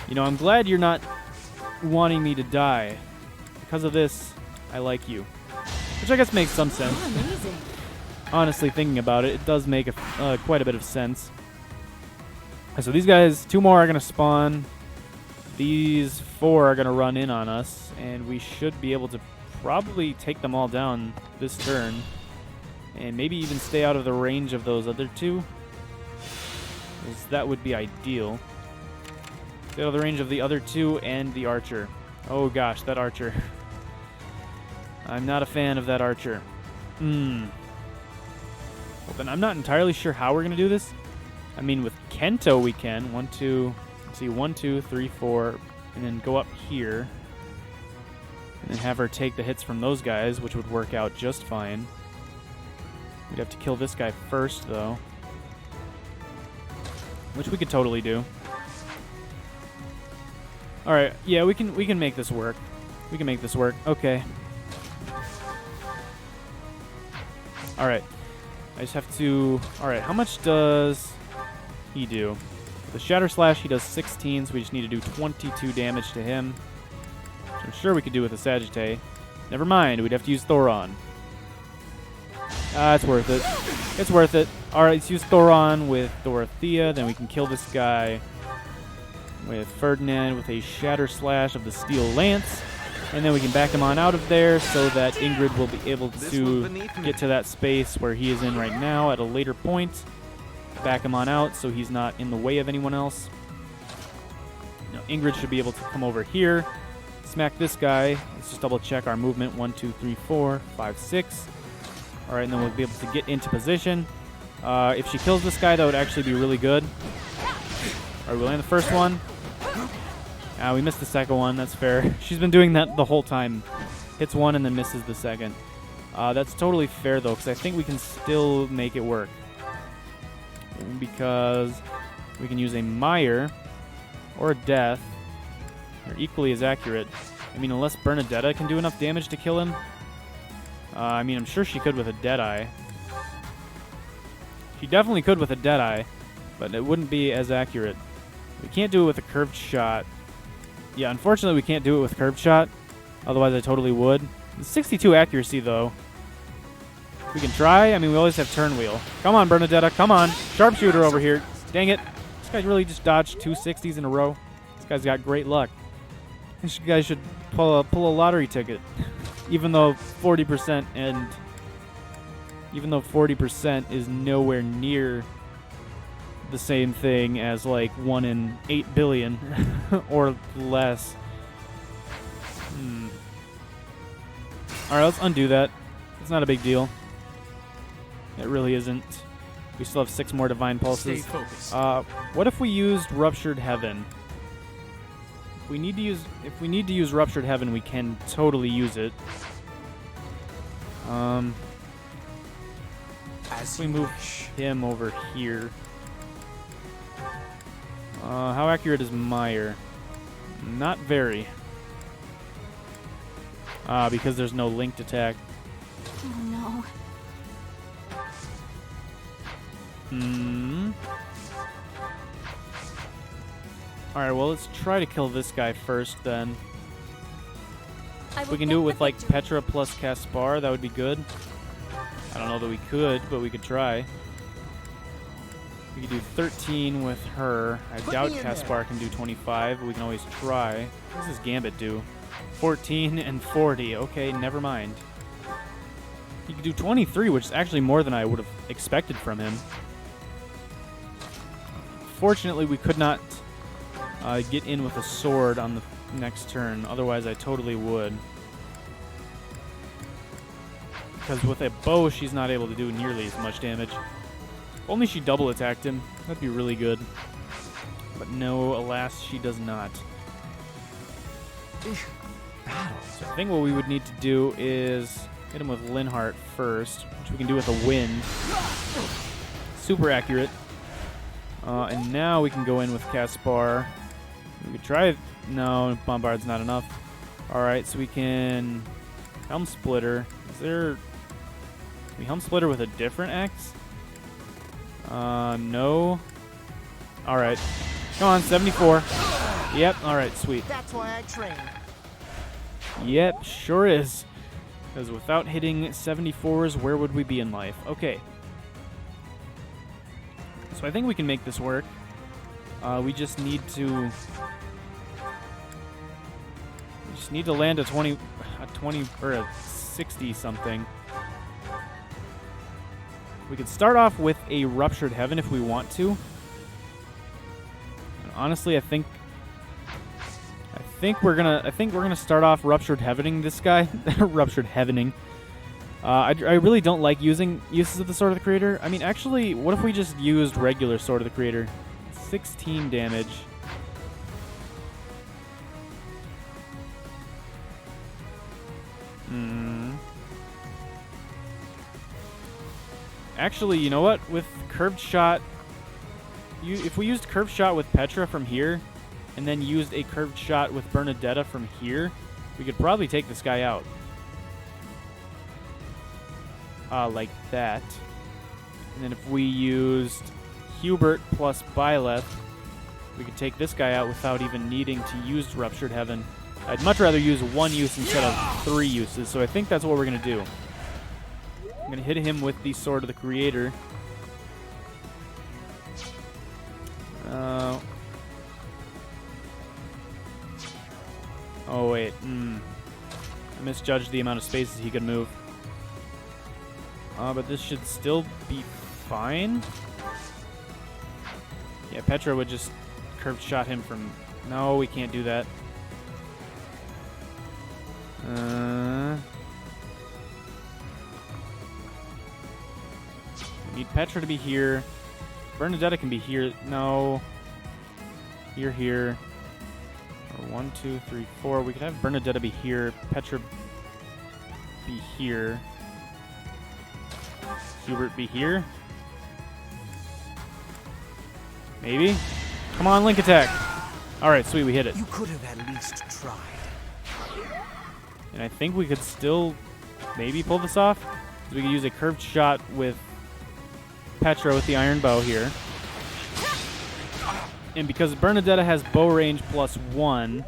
You know, I'm glad you're not wanting me to die. Because of this, I like you. Which I guess makes some sense. Oh, amazing. Honestly, thinking about it, it does make quite a bit of sense. So these guys, 2 more are going to spawn. These 4 are going to run in on us. And we should be able to probably take them all down this turn. And maybe even stay out of the range of those other 2. Because that would be ideal. Stay out of the range of the other 2 and the archer. Oh gosh, that archer. I'm not a fan of that archer. Well then I'm not entirely sure how we're going to do this. I mean, with Kento we can. 1, 2, let's see, 1, 2, 3, 4, and then go up here. And then have her take the hits from those guys, which would work out just fine. We'd have to kill this guy first, though. Which we could totally do. Alright, yeah, we can make this work. We can make this work. Okay. Alright. I just have to... Alright, how much does he do? The Shatter Slash, he does 16, so we just need to do 22 damage to him. Which I'm sure we could do with a Sagittae. Never mind, we'd have to use Thoron. It's worth it. It's worth it. Alright, let's use Thoron with Dorothea, then we can kill this guy with Ferdinand with a Shatter Slash of the Steel Lance. And then we can back him on out of there so that Ingrid will be able to get to that space where he is in right now at a later point. Back him on out so he's not in the way of anyone else. Now, Ingrid should be able to come over here, smack this guy. Let's just double check our movement. 1, 2, 3, 4, 5, 6. Alright, and then we'll be able to get into position. If she kills this guy, that would actually be really good. Alright, we'll land the first one. We missed the second one. That's fair. She's been doing that the whole time. Hits one and then misses the second. That's totally fair, though, because I think we can still make it work. Because we can use a Mire or a Death. They're equally as accurate. I mean, unless Bernadetta can do enough damage to kill him. I mean, I'm sure she could with a Deadeye. She definitely could with a Deadeye, but it wouldn't be as accurate. We can't do it with a curved shot. Yeah, unfortunately we can't do it with curved shot. Otherwise I totally would. 62 accuracy, though. We can try. I mean, we always have turn wheel. Come on, Bernadetta. Come on. Sharpshooter over here. Dang it. This guy really just dodged 2 60s in a row. This guy's got great luck. This guy should pull a lottery ticket. Even though 40% is nowhere near the same thing as like 1 in 8 billion or less. Alright, let's undo that. It's not a big deal. It really isn't. We still have 6 more Divine Pulses. Stay focused. What if we used Ruptured Heaven? If we need to use Ruptured Heaven, we can totally use it. If we move him over here. How accurate is Mire? Not very. Because there's no linked attack. Oh no. Alright, well, let's try to kill this guy first, then. If we can do it with, like, Petra plus Caspar, that would be good. I don't know that we could, but we could try. We could do 13 with her. I doubt Caspar can do 25, but we can always try. What does this Gambit do? 14 and 40. Okay, never mind. He could do 23, which is actually more than I would have expected from him. Fortunately, we could not get in with a sword on the next turn. Otherwise, I totally would. Because with a bow, she's not able to do nearly as much damage. If only she double attacked him. That'd be really good. But no, alas, she does not. So I think what we would need to do is hit him with Linhart first, which we can do with a wind. Super accurate. And now we can go in with Caspar. We could try... No, Bombard's not enough. Alright, so we can... Helm Splitter. Is there... Can we Helm Splitter with a different axe? No. Alright. Come on, 74. Yep, alright, sweet. That's why I train. Yep, sure is. Because without hitting 74s, where would we be in life? Okay. So I think we can make this work. We just need to... We just need to land a 20 or a 60 something. We could start off with a Ruptured Heaven if we want to. And honestly, I think we're gonna start off Ruptured Heavening this guy. Ruptured Heavening. I really don't like using uses of the Sword of the Creator. I mean, actually, what if we just used regular Sword of the Creator? 16 damage. Actually, you know what? With Curved Shot, if we used Curved Shot with Petra from here, and then used a Curved Shot with Bernadetta from here, we could probably take this guy out. Like that. And then if we used Hubert plus Byleth, we could take this guy out without even needing to use Ruptured Heaven. I'd much rather use one use instead of 3 uses, so I think that's what we're going to do. I'm going to hit him with the Sword of the Creator. Oh, wait. I misjudged the amount of spaces he could move. But this should still be fine. Yeah, Petra would just Curved Shot him from... No, we can't do that. We need Petra to be here. Bernadetta can be here. No. Here. Or 1, 2, 3, 4. We could have Bernadetta be here. Petra be here. Hubert be here. Maybe. Come on, Link attack. All right, sweet, we hit it. You could have at least tried. And I think we could still maybe pull this off. We could use a Curved Shot with Petra with the Iron Bow here. And because Bernadetta has bow range +1,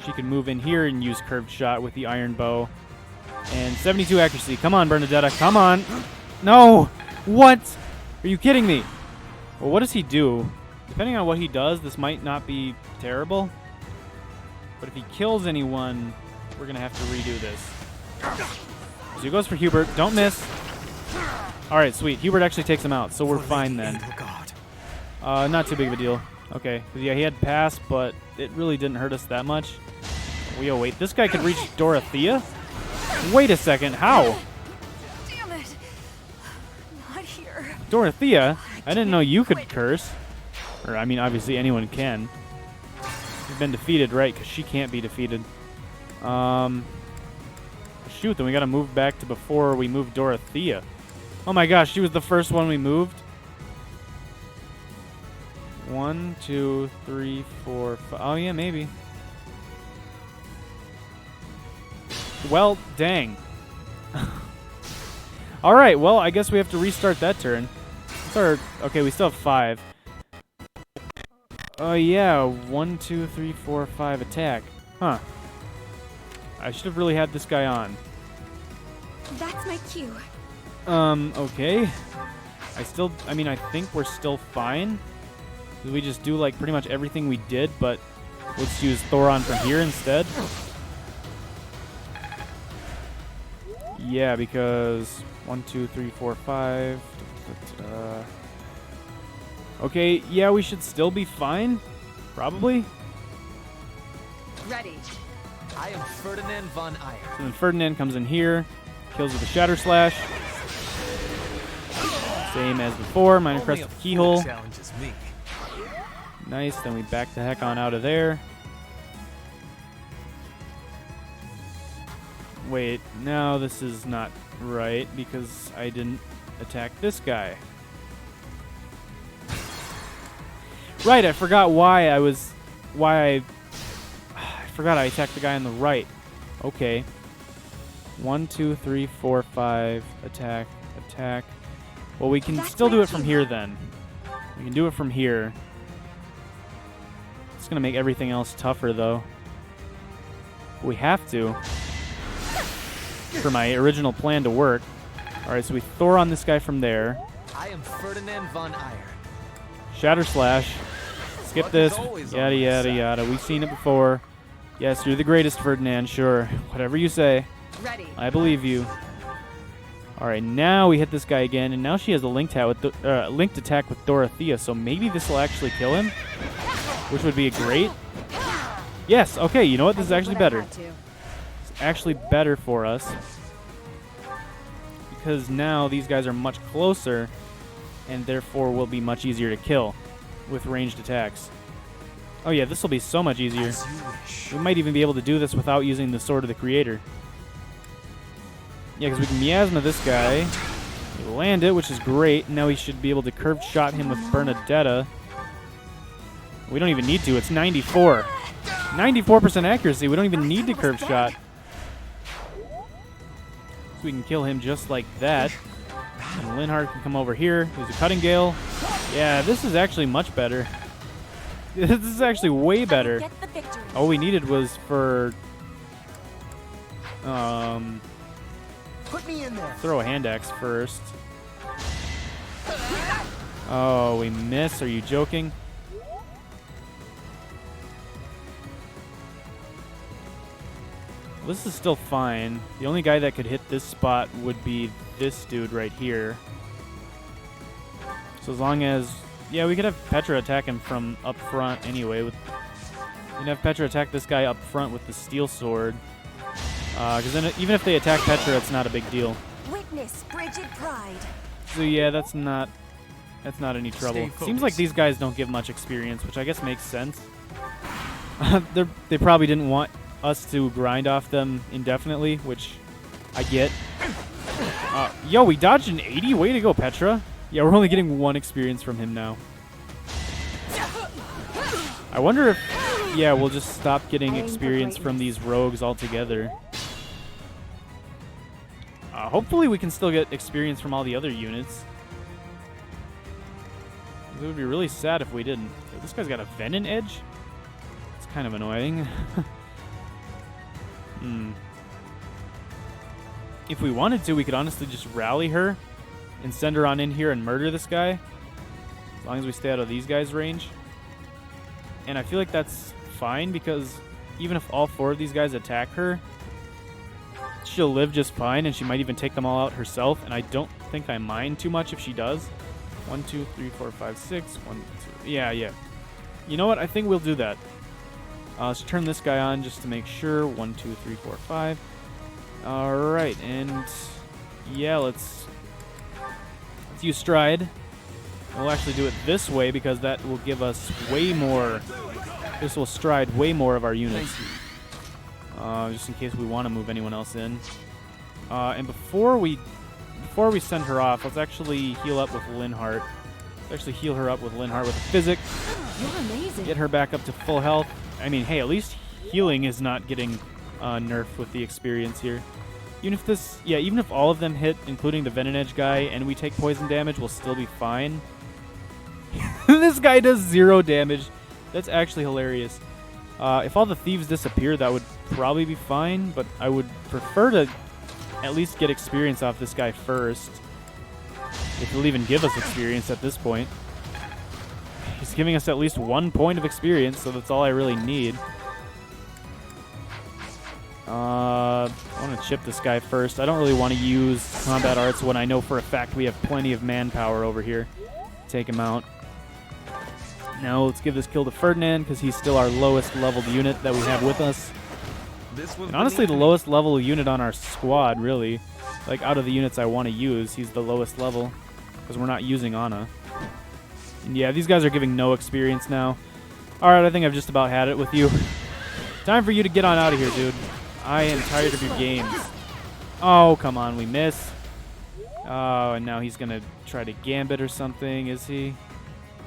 she can move in here and use Curved Shot with the Iron Bow. And 72 accuracy. Come on, Bernadetta. Come on. No! What? Are you kidding me? Well, what does he do? Depending on what he does, this might not be terrible. But if he kills anyone, we're going to have to redo this. So he goes for Hubert. Don't miss. All right, sweet. Hubert actually takes him out, so we're fine then. Not too big of a deal. Okay. Yeah, he had pass, but it really didn't hurt us that much. Oh, wait. This guy could reach Dorothea? Wait a second. How? Damn it! Not here. Dorothea? I didn't know you could curse. Or, I mean, obviously anyone can. You've been defeated, right? Because she can't be defeated. Shoot, then we gotta move back to before we moved Dorothea. Oh my gosh, she was the first one we moved? 1, 2, 3, 4, 5. Oh, yeah, maybe. Well, dang. All right, well, I guess we have to restart that turn. Okay, we still have 5. Oh, yeah. 1, 2, 3, 4, 5 attack. Huh. I should have really had this guy on. That's my cue. Okay. I think we're still fine. We just do, like, pretty much everything we did, but let's use Thoron from here instead. Yeah, because 1, 2, 3, 4, 5. Okay, yeah, we should still be fine. Probably. Ready. I am Ferdinand von Eyre. So then Ferdinand comes in here, kills with a Shatter Slash. Same as before, minor crest with Keyhole. Challenges me. Nice, then we back the heck on out of there. Wait, no, this is not right because I didn't attack this guy. Right, I forgot I forgot I attacked the guy on the right. Okay. 1, 2, 3, 4, 5. Attack, attack. Well, we can still do it from here then. We can do it from here. It's going to make everything else tougher, though. We have to. For my original plan to work. Alright, so we Thor on this guy from there. I am Ferdinand von Iron. Shatter Slash. Skip Luck this. is always on Yada, my yada, side. yada. We've seen it before. Yes, you're the greatest, Ferdinand. Sure. Whatever you say. Ready. I believe you. Alright, now we hit this guy again, and now she has a linked attack with Dorothea, so maybe this will actually kill him, which would be great. Yes, okay, you know what? This is actually better. It's actually better for us, because now these guys are much closer, and therefore will be much easier to kill with ranged attacks. Oh yeah, this will be so much easier. As you wish. We might even be able to do this without using the Sword of the Creator. Yeah, because we can miasma this guy. We land it, which is great. Now we should be able to curved shot him with Bernadetta. We don't even need to. It's 94. 94% accuracy. We don't even need to curve shot. So we can kill him just like that. And Linhardt can come over here. There's a Cutting Gale. Yeah, this is actually much better. This is actually way better. Get the victory. All we needed was for Put me in there. throw a hand axe first. Oh, we miss. Are you joking? Well, this is still fine. The only guy that could hit this spot would be this dude right here. So as long as... Yeah, we could have Petra attack him from up front anyway. We can have Petra attack this guy up front with the steel sword. Because then even if they attack Petra, it's not a big deal. Witness frigid pride. So yeah, that's not any trouble. Stay Seems like focused. these guys don't give much experience, which I guess makes sense. They probably didn't want us to grind off them indefinitely, which I get. Yo, we dodged an 80? Way to go, Petra. Yeah, we're only getting 1 experience from him now. I wonder if... Yeah, we'll just stop getting experience from these rogues altogether. Hopefully we can still get experience from all the other units. It would be really sad if we didn't. This guy's got a Venom Edge? It's kind of annoying. If we wanted to, we could honestly just rally her and send her on in here and murder this guy. As long as we stay out of these guys' range. And I feel like that's fine because even if all 4 of these guys attack her, she'll live just fine and she might even take them all out herself. And I don't think I mind too much if she does. 1, 2, 3, 4, 5, 6. 1, 2. Yeah. You know what? I think we'll do that. Let's turn this guy on just to make sure. 1, 2, 3, 4, 5. All right, and yeah, let's use stride. We'll actually do it this way because that will give us way more. This will stride way more of our units. Just in case we want to move anyone else in. And before we send her off, let's actually heal up with Linhardt. Let's actually heal her up with Linhardt with a physic. You're amazing. Get her back up to full health. I mean, hey, at least healing is not getting nerfed with the experience here. Even if all of them hit, including the Venom Edge guy, and we take poison damage, we'll still be fine. This guy does 0 damage. That's actually hilarious. If all the thieves disappear, that would probably be fine, but I would prefer to at least get experience off this guy first. If he'll even give us experience at this point. He's giving us at least 1 point of experience, so that's all I really need. I want to chip this guy first. I don't really want to use combat arts when I know for a fact we have plenty of manpower over here. Take him out. Now let's give this kill to Ferdinand because he's still our lowest leveled unit that we have with us. And honestly, the lowest level unit on our squad, really. Like, out of the units I want to use, he's the lowest level because we're not using Ana. And yeah, these guys are giving no experience now. Alright, I think I've just about had it with you. Time for you to get on out of here, dude. I am tired of your games. Oh, come on, we miss. Oh, and now he's going to try to gambit or something, is he?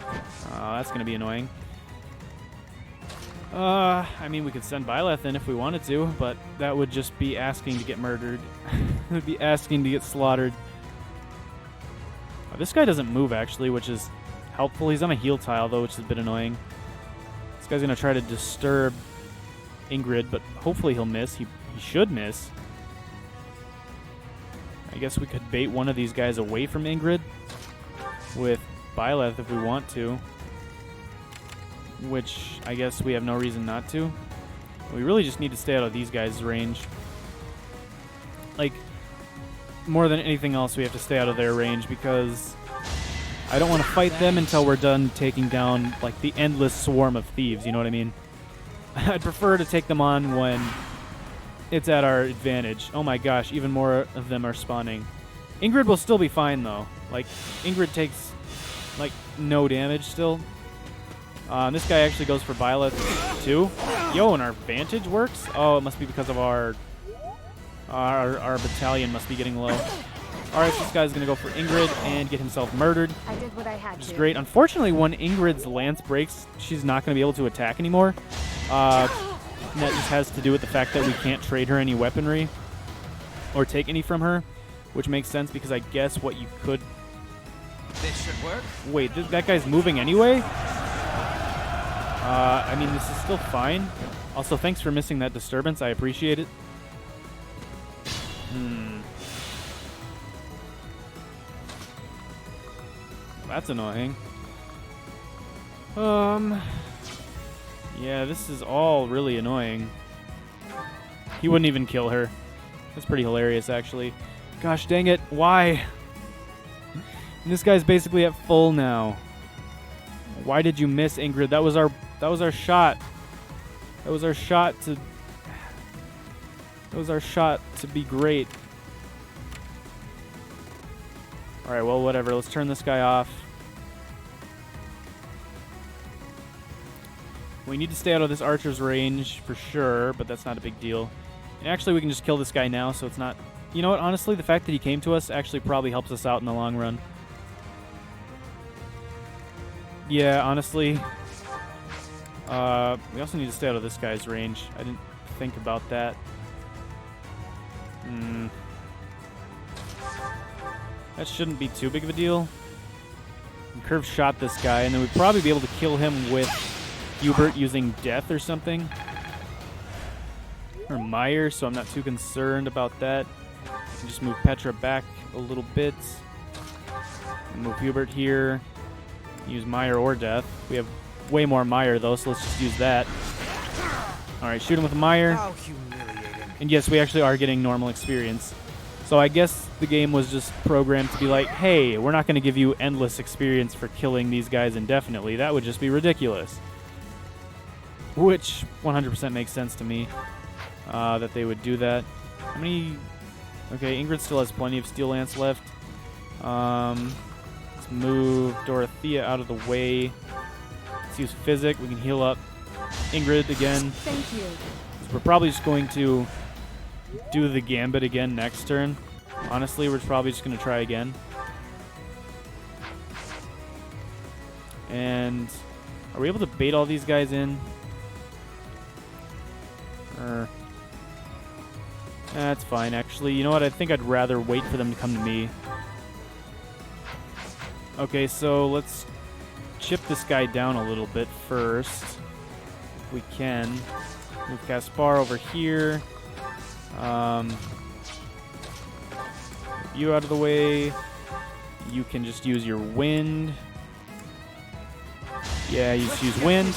Oh, that's going to be annoying. I mean, we could send Byleth in if we wanted to, but that would just be asking to get murdered. It would be asking to get slaughtered. Oh, this guy doesn't move, actually, which is helpful. He's on a heal tile, though, which is a bit annoying. This guy's going to try to disturb Ingrid, but hopefully he'll miss. He should miss. I guess we could bait one of these guys away from Ingrid with Byleth if we want to, which I guess we have no reason not to. We really just need to stay out of these guys' range. Like, more than anything else, we have to stay out of their range because I don't want to fight them until we're done taking down, like, the endless swarm of thieves, you know what I mean? I'd prefer to take them on when it's at our advantage. Oh my gosh, even more of them are spawning. Ingrid will still be fine, though. Like, Ingrid takes, like, no damage still. This guy actually goes for Byleth, too. Yo, and our vantage works? Oh, it must be because of our battalion must be getting low. Alright, so this guy's going to go for Ingrid and get himself murdered. I did what I had which to. is great. Unfortunately, when Ingrid's lance breaks, she's not going to be able to attack anymore. And that just has to do with the fact that we can't trade her any weaponry or take any from her, which makes sense because I guess what you could... This should work. Wait, that guy's moving anyway? I mean, this is still fine. Also, thanks for missing that disturbance. I appreciate it. That's annoying. Yeah, this is all really annoying. He wouldn't even kill her. That's pretty hilarious, actually. Gosh dang it, why? And this guy's basically at full now. Why did you miss, Ingrid? That was our shot. That was our shot to... That was our shot to be great. Alright, well, whatever. Let's turn this guy off. We need to stay out of this archer's range for sure, but that's not a big deal. And actually, we can just kill this guy now, so it's not... You know what? Honestly, the fact that he came to us actually probably helps us out in the long run. Yeah, honestly. We also need to stay out of this guy's range. I didn't think about that. That shouldn't be too big of a deal. Curve shot this guy, and then we'd probably be able to kill him with Hubert using death or something. Or Meyer, so I'm not too concerned about that. I can just move Petra back a little bit. And move Hubert here. Use Meyer or death. We have way more Meyer, though, so let's just use that. Alright, shoot him with Meyer. How humiliating. And yes, we actually are getting normal experience. So I guess the game was just programmed to be like, hey, we're not going to give you endless experience for killing these guys indefinitely. That would just be ridiculous. Which 100% makes sense to me, that they would do that. How many... Okay, Ingrid still has plenty of Steel Lance left. Let's move Dorothea out of the way. Let's use Physic. We can heal up Ingrid again. Thank you. We're probably just going to do the Gambit again next turn. Honestly, we're probably just going to try again. And are we able to bait all these guys in? That's fine, actually. You know what? I think I'd rather wait for them to come to me. Okay, so let's chip this guy down a little bit first. If we can. Move Caspar over here. You out of the way. You can just use your wind. Yeah, you just use wind.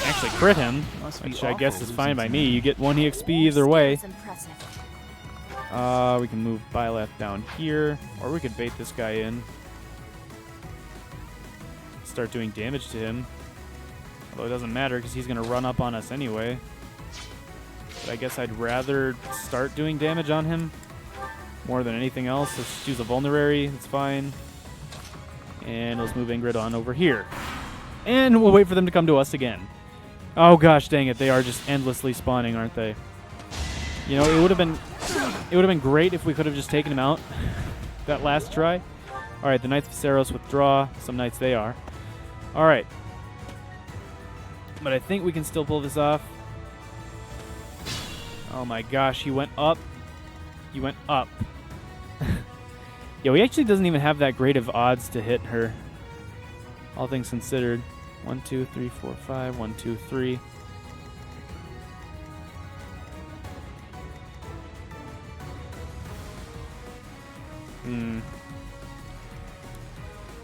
Actually crit him, which I guess is fine by me. You get 1 EXP either way. We can move Byleth down here, or we could bait this guy in. Start doing damage to him. Although it doesn't matter because he's going to run up on us anyway. But I guess I'd rather start doing damage on him more than anything else. Let's just use a vulnerary. That's fine. And let's move Ingrid on over here. And we'll wait for them to come to us again. Oh gosh, dang it. They are just endlessly spawning, aren't they? You know, it would have been great if we could have just taken him out that last try. All right, the Knights of Saros withdraw. Some knights they are. All right. But I think we can still pull this off. Oh my gosh, he went up. He went up. Yeah, he actually doesn't even have that great of odds to hit her. All things considered. 1, 2, 3, 4, 5. 1, 2, 3.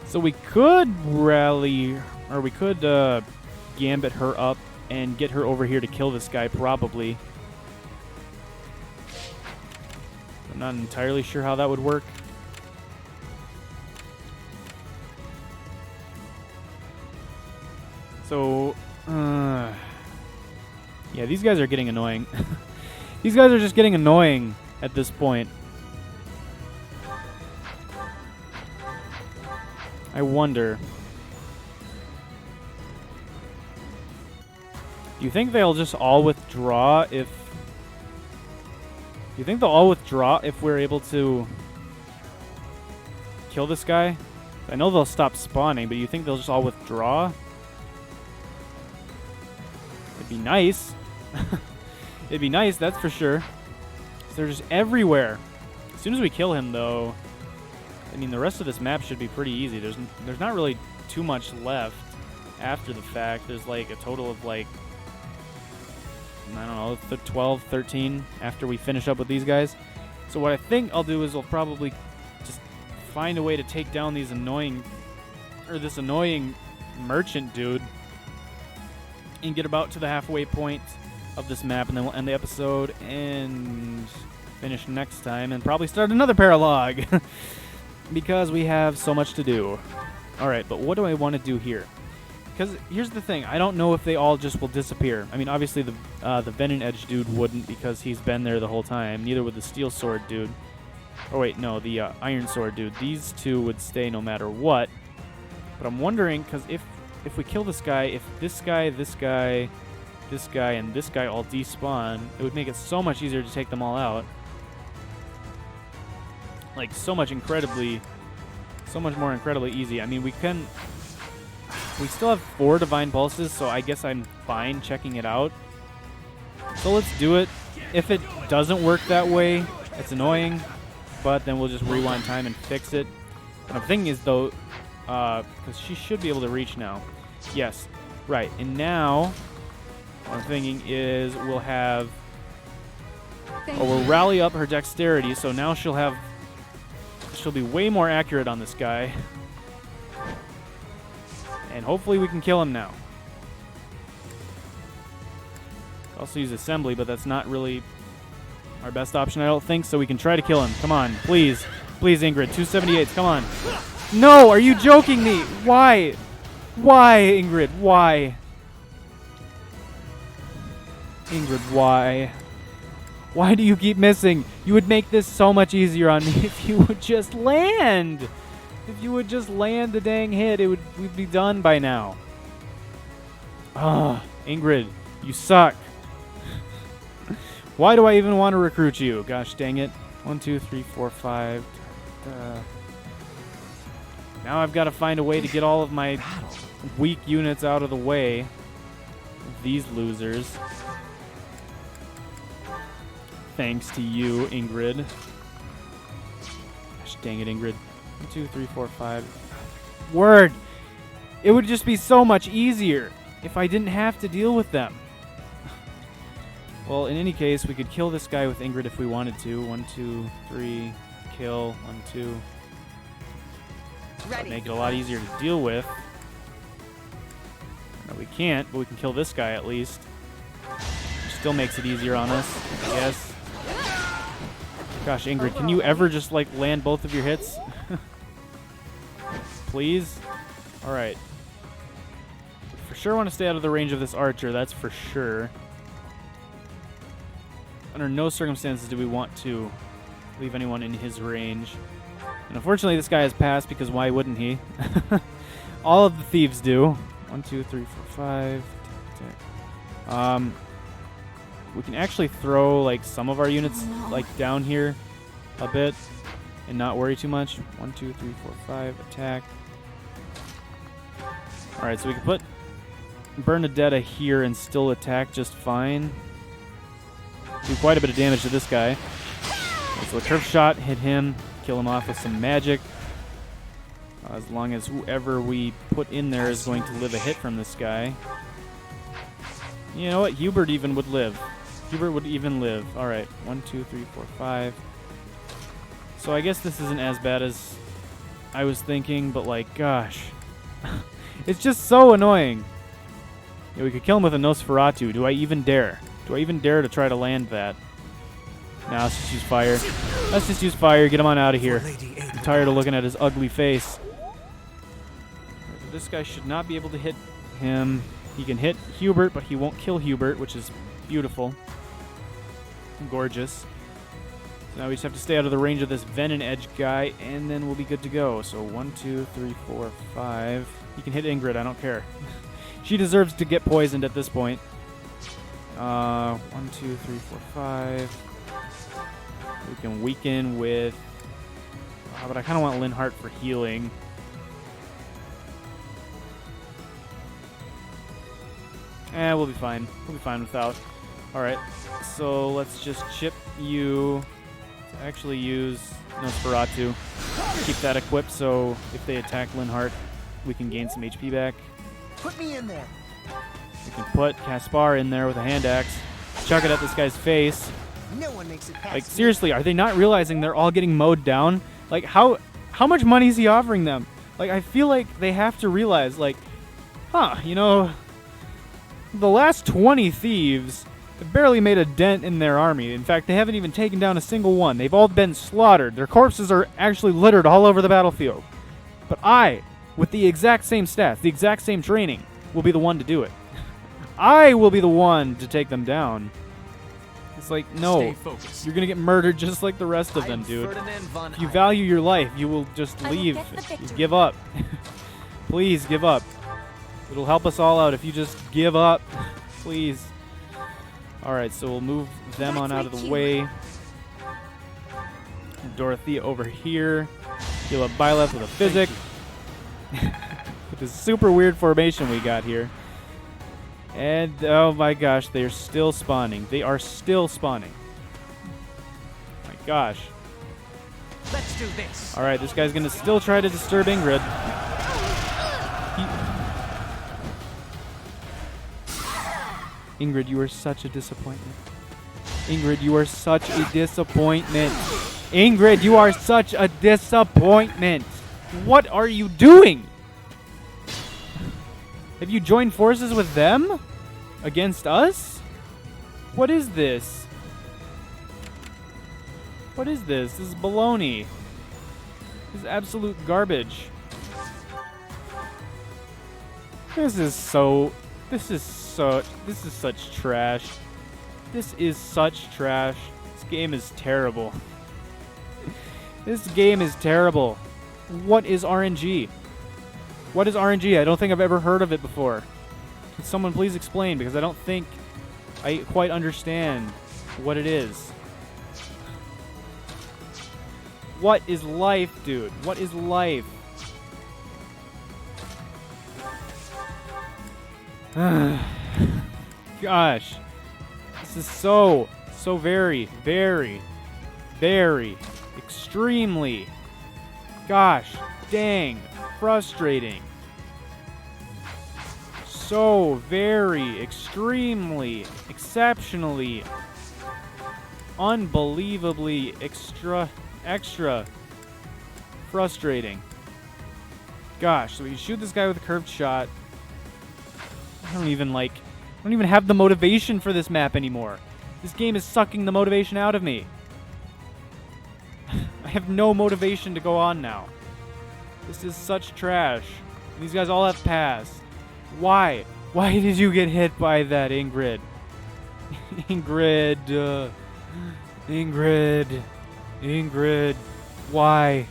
So we could rally, or we could gambit her up and get her over here to kill this guy, probably. I'm not entirely sure how that would work. So, yeah, these guys are getting annoying. These guys are just getting annoying at this point. I wonder. Do you think they'll just all withdraw if... Do you think they'll all withdraw if we're able to kill this guy? I know they'll stop spawning, but do you think they'll just all withdraw? It'd be nice. It'd be nice, that's for sure. They're just everywhere. As soon as we kill him, though, I mean, the rest of this map should be pretty easy. There's not really too much left after the fact. There's like a total of like, I don't know, 12, 13 after we finish up with these guys. So what I think I'll do is I'll probably just find a way to take down these annoying, or this annoying merchant dude and get about to the halfway point of this map, and then we'll end the episode and finish next time and probably start another paralogue. Because we have so much to do. Alright, but what do I want to do here? Because here's the thing. I don't know if they all just will disappear. I mean, obviously the Venom Edge dude wouldn't because he's been there the whole time. Neither would the Steel Sword dude. Oh, wait, no, the Iron Sword dude. These two would stay no matter what. But I'm wondering, because if we kill this guy, if this guy, this guy, this guy, and this guy all despawn, it would make it so much easier to take them all out. Like, so much more incredibly easy. I mean, we still have 4 Divine Pulses, so I guess I'm fine checking it out. So let's do it. If it doesn't work that way, it's annoying, but then we'll just rewind time and fix it. What I'm thinking is, though, because she should be able to reach now. Yes, right. And now, what I'm thinking is we'll rally up her dexterity, so now she'll be way more accurate on this guy. And hopefully we can kill him now. Also use assembly, but that's not really our best option, I don't think, so we can try to kill him. Come on, please. Please, Ingrid. 278s, come on. No, are you joking me? Why? Why, Ingrid? Why? Ingrid, why? Why do you keep missing? You would make this so much easier on me if you would just land. If you would just land the dang hit, we'd be done by now. Ah, Ingrid, you suck. Why do I even want to recruit you? Gosh dang it. 1, 2, 3, 4, 5. Now I've got to find a way to get all of my weak units out of the way of these losers. Thanks to you, Ingrid. Gosh dang it, Ingrid. 1, 2, 3, 4, 5. Word! It would just be so much easier if I didn't have to deal with them. Well, in any case, we could kill this guy with Ingrid if we wanted to. 1, 2, 3, kill. 1, 2. That'd make it a lot easier to deal with. No, we can't, but we can kill this guy at least. Still makes it easier on us, I guess. Gosh, Ingrid, can you ever just, like, land both of your hits? Please? Alright. For sure want to stay out of the range of this archer, that's for sure. Under no circumstances do we want to leave anyone in his range. And unfortunately, this guy has passed because why wouldn't he? All of the thieves do. 1, 2, 3, 4, 5. We can actually throw like some of our units like down here a bit and not worry too much. 1, 2, 3, 4, 5. Attack. All right, so we can put Bernadetta here and still attack just fine. Do quite a bit of damage to this guy. So the curve shot hit him, kill him off with some magic. As long as whoever we put in there is going to live a hit from this guy. You know what? Hubert even would live. Hubert would even live. All right, 1, 2, 3, 4, 5. So I guess this isn't as bad as I was thinking, but like, gosh. It's just so annoying. Yeah, we could kill him with a Nosferatu. Do I even dare? Do I even dare to try to land that? Nah, let's just use fire. Let's just use fire. Get him on out of here. I'm tired of looking at his ugly face. This guy should not be able to hit him. He can hit Hubert, but he won't kill Hubert, which is beautiful. Gorgeous. So now we just have to stay out of the range of this Venom Edge guy, and then we'll be good to go. So 1, 2, 3, 4, 5. He can hit Ingrid. I don't care. She deserves to get poisoned at this point. 1, 2, 3, 4, 5. We can weaken with... but I kind of want Linhart for healing. We'll be fine. We'll be fine without. Alright, so let's just chip you to actually use Nosferatu. Keep that equipped so if they attack Linhart, we can gain some HP back. Put me in there. We can put Caspar in there with a hand axe. Chuck it at this guy's face. No one makes it past Like, seriously, are they not realizing they're all getting mowed down? Like, how much money is he offering them? Like, I feel like they have to realize, like, you know, the last 20 thieves have barely made a dent in their army. In fact, they haven't even taken down a single one. They've all been slaughtered. Their corpses are actually littered all over the battlefield. But I, with the exact same stats, the exact same training, will be the one to do it. I will be the one to take them down. It's like, no, you're going to get murdered just like the rest of them, dude. If you value your life, you will just leave. You give up. Please give up. It'll help us all out if you just give up. Please. Alright, so we'll move them on out of the way. Dorothea over here. Heal up Byleth with a physic. With this super weird formation we got here. And, oh my gosh, they're still spawning. They are still spawning. My gosh. Let's do this. Alright, this guy's going to still try to disturb Ingrid. Ingrid, you are such a disappointment. Ingrid, you are such a disappointment. Ingrid, you are such a disappointment. What are you doing? Have you joined forces with them? Against us? What is this? What is this? This is baloney. This is absolute garbage. This is such trash. This is such trash. This game is terrible. This game is terrible. What is RNG? What is RNG? I don't think I've ever heard of it before. Can someone please explain? Because I don't think I quite understand what it is. What is life, dude? What is life? Gosh. This is so very, very, very, extremely, gosh, dang, frustrating. So very, extremely, exceptionally, unbelievably, extra frustrating. Gosh, so we shoot this guy with a curved shot. I don't even have the motivation for this map anymore. This game is sucking the motivation out of me. I have no motivation to go on now. This is such trash. These guys all have pass. Why? Why did you get hit by that, Ingrid? Ingrid. Why?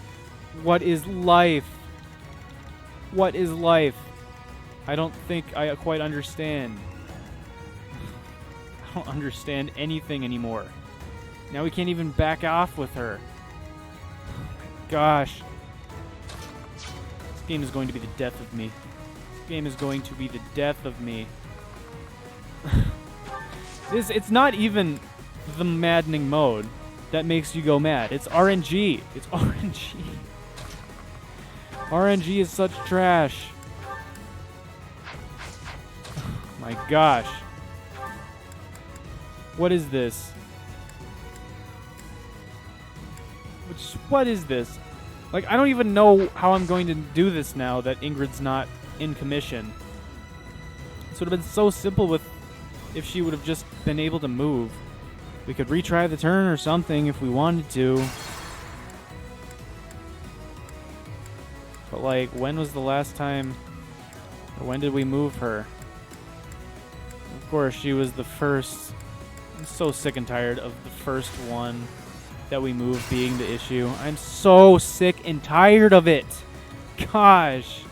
What is life? What is life? I don't think I quite understand. I don't understand anything anymore. Now we can't even back off with her. Oh my gosh. This game is going to be the death of me. This game is going to be the death of me. It's not even the maddening mode that makes you go mad. It's RNG. It's RNG. RNG is such trash. Oh my gosh. What is this? What is this? Like, I don't even know how I'm going to do this now that Ingrid's not in commission. This would have been so simple with if she would have just been able to move. We could retry the turn or something if we wanted to. But, like, when was the last time, or when did we move her? Of course, she was the first. I'm so sick and tired of the first one that we moved being the issue. I'm so sick and tired of it. Gosh.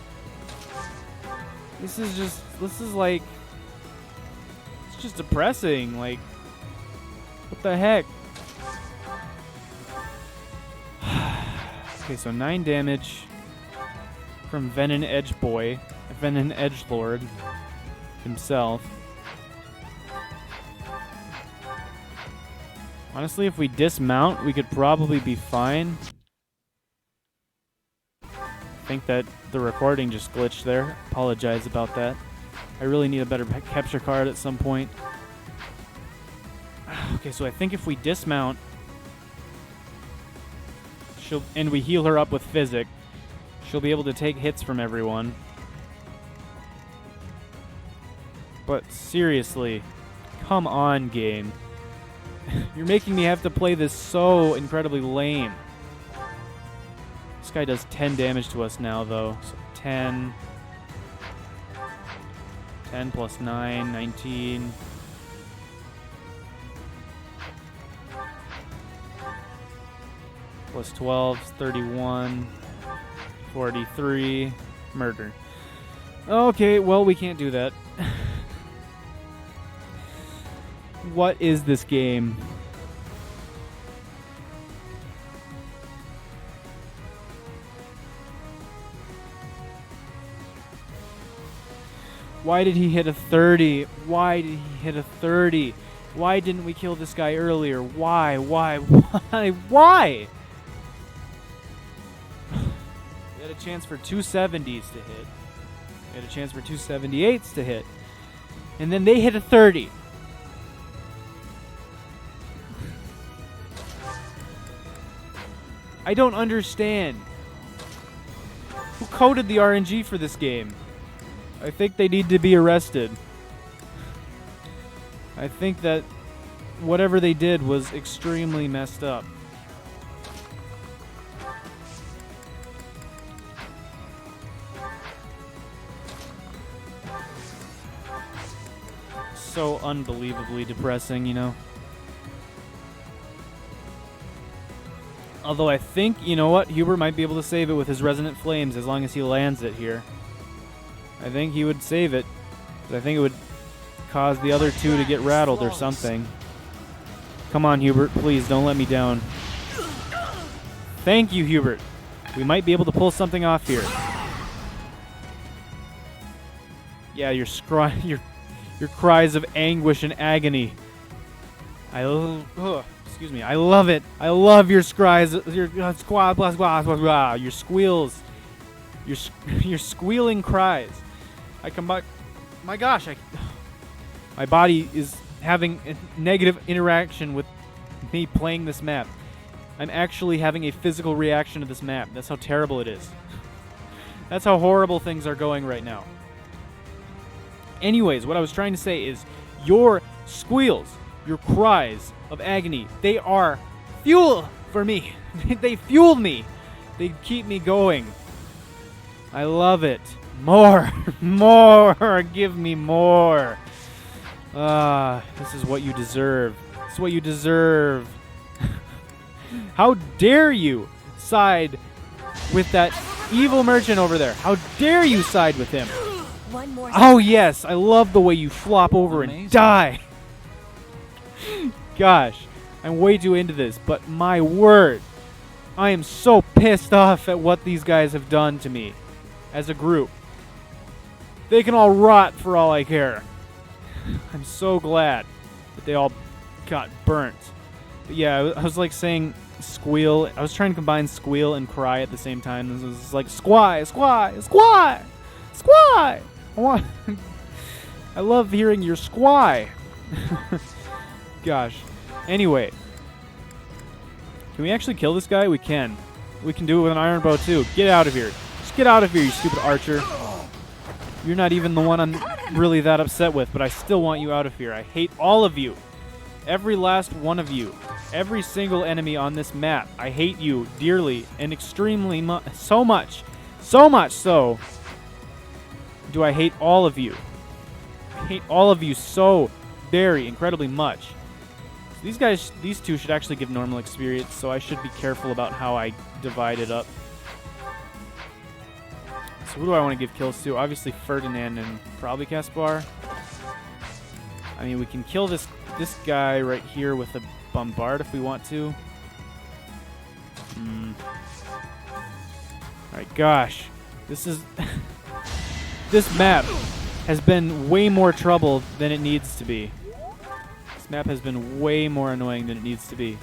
This is like, it's just depressing. Like, what the heck? Okay, so 9 damage from Venom Edgeboy, Venom Edgelord himself. Honestly, if we dismount, we could probably be fine. I think that the recording just glitched there. Apologize about that. I really need a better capture card at some point. Okay, so I think if we dismount, and we heal her up with Physic, she'll be able to take hits from everyone. But seriously, come on, game. You're making me have to play this so incredibly lame. This guy does 10 damage to us now, though. So 10. 10 plus 9, 19. Plus 12 is 31. 43. Murder. Okay, well, we can't do that. What is this game? Why did he hit a 30? Why did he hit a 30? Why didn't we kill this guy earlier? Why? Why? We had a chance for 270s to hit. We had a chance for 278s to hit. And then they hit a 30. I don't understand. Who coded the RNG for this game? I think they need to be arrested. I think that whatever they did was extremely messed up. So unbelievably depressing, you know? Although I think, you know what, Hubert might be able to save it with his Resonant Flames as long as he lands it here. I think he would save it, but I think it would cause the other two to get rattled or something. Come on, Hubert, please don't let me down. Thank you, Hubert. We might be able to pull something off here. Yeah, your cries of anguish and agony. Excuse me. I love it. I love your cries. Your squeals. Your squealing cries. My gosh. My body is having a negative interaction with me playing this map. I'm actually having a physical reaction to this map. That's how terrible it is. That's how horrible things are going right now. Anyways, what I was trying to say is your squeals, your cries of agony, they are fuel for me. They fuel me. They keep me going. I love it. More. More. Give me more. This is what you deserve. This is what you deserve. How dare you side with that evil merchant over there? How dare you side with him? One more. Oh, yes. I love the way you flop over and Amazing. die. Gosh, I'm way too into this, but my word. I am so pissed off at what these guys have done to me as a group. They can all rot for all I care. I'm so glad that they all got burnt. But yeah, I was like saying squeal. I was trying to combine squeal and cry at the same time. This was like squy, squy, squy, squy. I love hearing your squy. Gosh. Anyway. Can we actually kill this guy? We can. We can do it with an iron bow too. Get out of here. Just get out of here, you stupid archer. You're not even the one I'm really that upset with, but I still want you out of here. I hate all of you. Every last one of you. Every single enemy on this map. I hate you dearly and extremely so much. So much so do I hate all of you. I hate all of you so very incredibly much. These two should actually give normal experience, so I should be careful about how I divide it up. So who do I want to give kills to? Obviously Ferdinand and probably Caspar. I mean, we can kill this guy right here with a bombard if we want to. Alright, gosh. This is... this map has been way more trouble than it needs to be. This map has been way more annoying than it needs to be.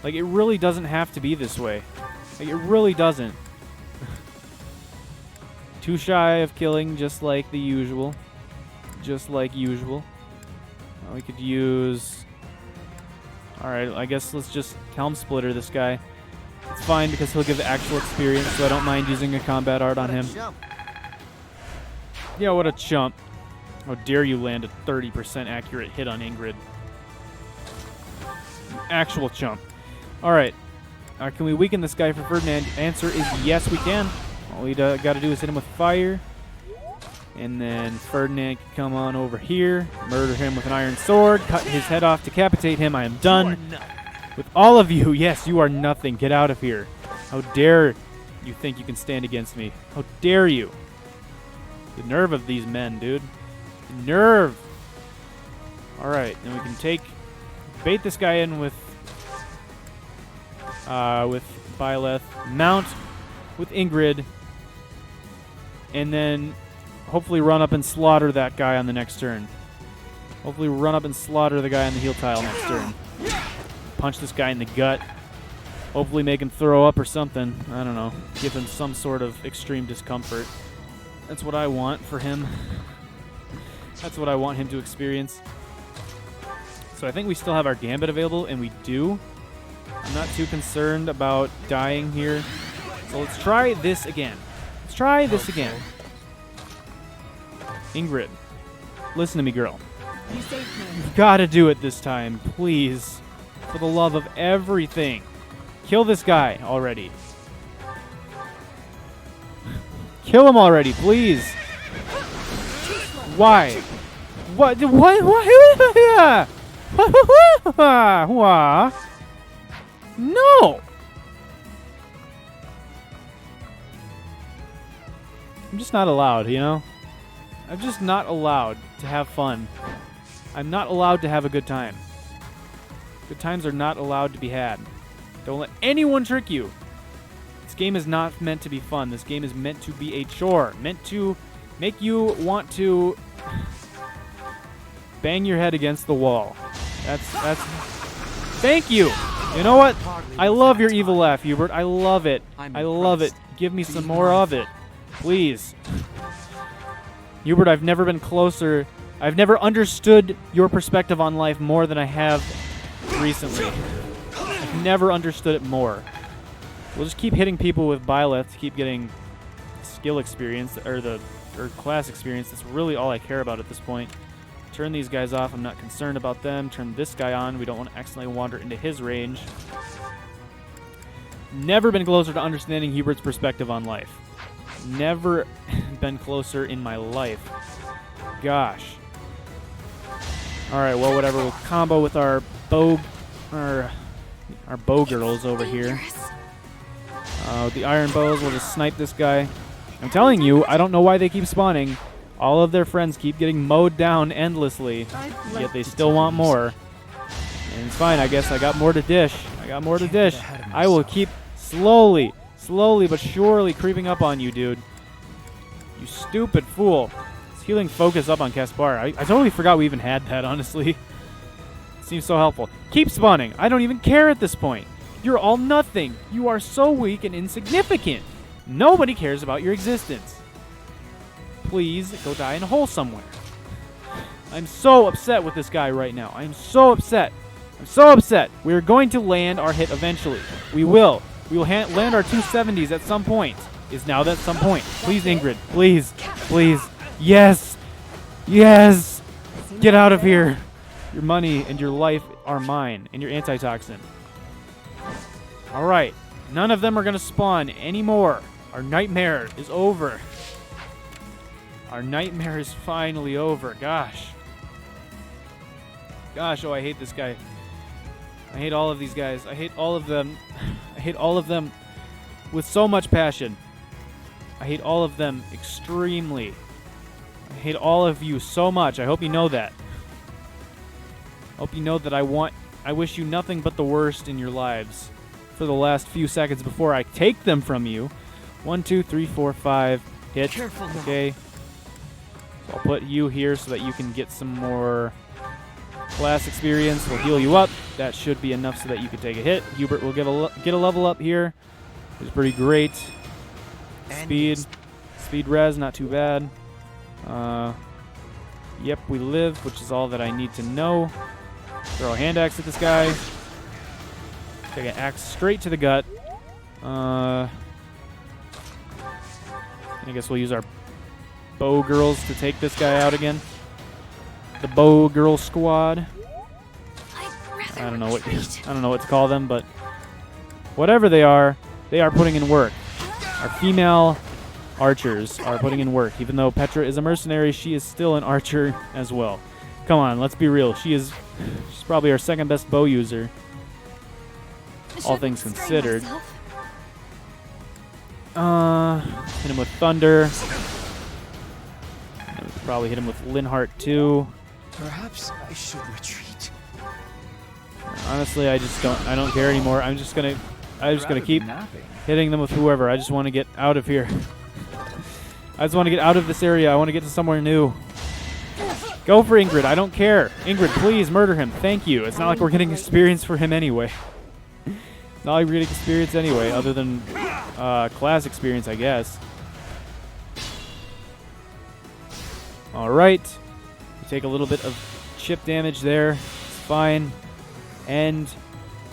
Like, it really doesn't have to be this way. Like, it really doesn't. Too shy of killing, just like the usual. Just like usual. We could use... Alright, I guess let's just Helm Splitter this guy. It's fine because he'll give actual experience, so I don't mind using a combat art on him. Yeah, what a chump. How dare you land a 30% accurate hit on Ingrid. Actual chump. Alright. Can we weaken this guy for Ferdinand? Answer is yes, we can. All we got to do is hit him with fire. And then Ferdinand can come on over here, murder him with an iron sword, cut his head off, decapitate him. I am done with all of you. Yes, you are nothing. Get out of here. How dare you think you can stand against me? How dare you? The nerve of these men, dude. The nerve. Alright, then we can bait this guy in with Byleth, mount with Ingrid, and then hopefully run up and slaughter that guy on the next turn. Hopefully run up and slaughter the guy on the heal tile next turn. Punch this guy in the gut. Hopefully make him throw up or something. I don't know. Give him some sort of extreme discomfort. That's what I want for him. That's what I want him to experience. So I think we still have our Gambit available, and we do. I'm not too concerned about dying here. So let's try this again. Let's try this again. Ingrid, listen to me, girl. You saved me. You've got to do it this time, please. For the love of everything. Kill this guy already. Kill him already, please. Why? What? What? No! I'm just not allowed, you know? I'm just not allowed to have fun. I'm not allowed to have a good time. Good times are not allowed to be had. Don't let anyone trick you. This game is not meant to be fun. This game is meant to be a chore. Meant to make you want to bang your head against the wall. That's Thank you. You know what? I love your evil laugh, Hubert. I love it. I love it. Give me some more of it. Please. Hubert, I've never been closer. I've never understood your perspective on life more than I have recently. I've never understood it more. We'll just keep hitting people with Byleth to keep getting skill experience, or class experience. That's really all I care about at this point. Turn these guys off. I'm not concerned about them. Turn this guy on. We don't want to accidentally wander into his range. Never been closer to understanding Hubert's perspective on life. Never been closer in my life. Gosh. Alright, well, whatever. We'll combo with our bow girls over here. The iron bows will just snipe this guy. I'm telling you, I don't know why they keep spawning All of their friends keep getting mowed down endlessly, yet they still want more. And it's fine, I guess. I got more to dish. I will keep slowly but surely creeping up on you, dude. You stupid fool. It's healing focus up on Caspar. I totally forgot we even had that, honestly. Seems so helpful. Keep spawning. I don't even care at this point. You're all nothing. You are so weak and insignificant. Nobody cares about your existence. Please go die in a hole somewhere. I'm so upset with this guy right now. I'm so upset. We're going to land our hit eventually. We will. We will land our 270s at some point. Is now that some point. Please, Ingrid. Please. Yes. Get out of here. Your money and your life are mine. And your antitoxin. Alright. None of them are going to spawn anymore. Our nightmare is over. Our nightmare is finally over. Gosh, oh, I hate this guy. I hate all of these guys. I hate all of them. I hate all of them with so much passion. I hate all of them extremely. I hate all of you so much. I hope you know that. Hope you know that I wish you nothing but the worst in your lives for the last few seconds before I take them from you. 1, 2, 3, 4, 5. Hit. Careful now. Okay. So I'll put you here so that you can get some more class experience. We'll heal you up. That should be enough so that you can take a hit. Hubert will get a level up here. It's pretty great. Speed res, not too bad. Yep, we live, which is all that I need to know. Throw a hand axe at this guy. Take an axe straight to the gut. I guess we'll use our bow girls to take this guy out again. The bow girl squad. I don't know what to call them, but whatever they are putting in work. Our female archers are putting in work. Even though Petra is a mercenary, she is still an archer as well. Come on, let's be real. She's probably our second best bow user. All things considered. Hit him with Thunder. And we could probably hit him with Linhart too. Perhaps I should retreat. Honestly, I don't care anymore. I'm just gonna keep hitting them with whoever. I just want to get out of here. I just want to get out of this area. I want to get to somewhere new. Go for Ingrid. I don't care. Ingrid, please murder him. Thank you. It's not like we're getting experience for him anyway. It's not like we're getting experience anyway, other than class experience, I guess. Alright. We take a little bit of chip damage there. It's fine. And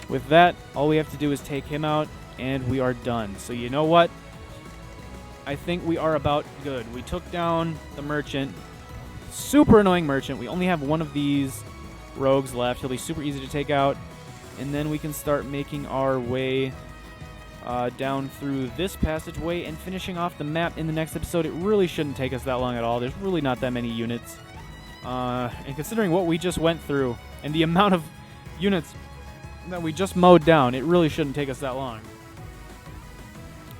with that, all we have to do is take him out, and we are done. So you know what? I think we are about good. We took down the merchant. Super annoying merchant. We only have one of these rogues left. He'll be super easy to take out. And then we can start making our way down through this passageway and finishing off the map in the next episode. It really shouldn't take us that long at all. There's really not that many units. And considering what we just went through and the amount of units that we just mowed down, it really shouldn't take us that long.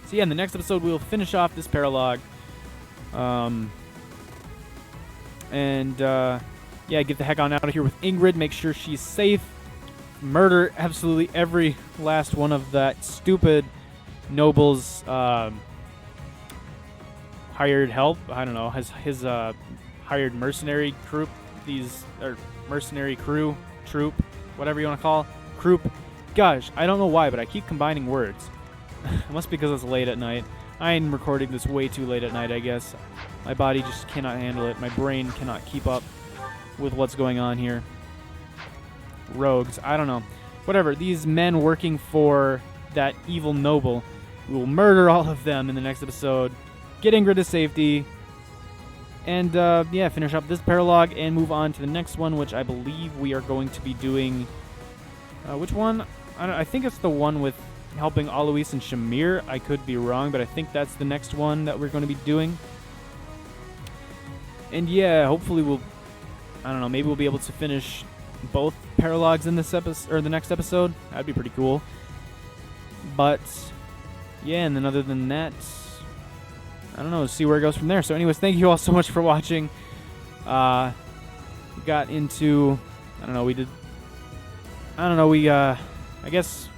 So yeah, in the next episode, we'll finish off this paralogue. Yeah, get the heck on out of here with Ingrid. Make sure she's safe. Murder absolutely every last one of that stupid noble's hired help. I don't know, his hired mercenary troop. Mercenary troop, whatever you want to call troop. Gosh, I don't know why, but I keep combining words. It must be because it's late at night. I'm recording this way too late at night, I guess. My body just cannot handle it. My brain cannot keep up with what's going on here. Rogues, I don't know. Whatever, these men working for that evil noble. We will murder all of them in the next episode. Get Ingrid to safety. And, yeah, finish up this paralogue and move on to the next one, which I believe we are going to be doing... which one? I think it's the one with helping Alois and Shamir. I could be wrong, but I think that's the next one that we're going to be doing. And yeah, hopefully we'll... I don't know, maybe we'll be able to finish both paralogs in this episode, or the next episode. That'd be pretty cool. But, yeah, and then other than that... I don't know, see where it goes from there. So anyways, thank you all so much for watching. We got into, I guess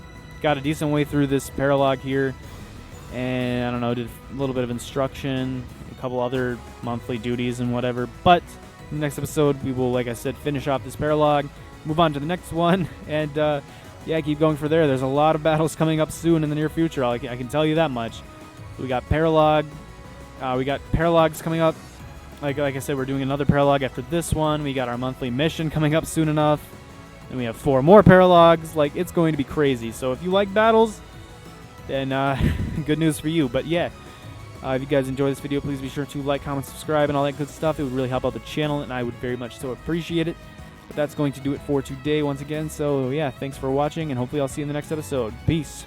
got a decent way through this paralogue here. And I don't know, did a little bit of instruction, a couple other monthly duties and whatever. But in the next episode, we will, like I said, finish off this paralogue, move on to the next one, and yeah, keep going for there. There's a lot of battles coming up soon in the near future. I can tell you that much. We got paralogue. We got paralogues coming up. Like I said, we're doing another paralogue after this one. We got our monthly mission coming up soon enough. And we have 4 more paralogues. Like, it's going to be crazy. So if you like battles, then good news for you. But yeah, if you guys enjoy this video, please be sure to like, comment, subscribe, and all that good stuff. It would really help out the channel, and I would very much so appreciate it. But that's going to do it for today once again. So yeah, thanks for watching, and hopefully I'll see you in the next episode. Peace.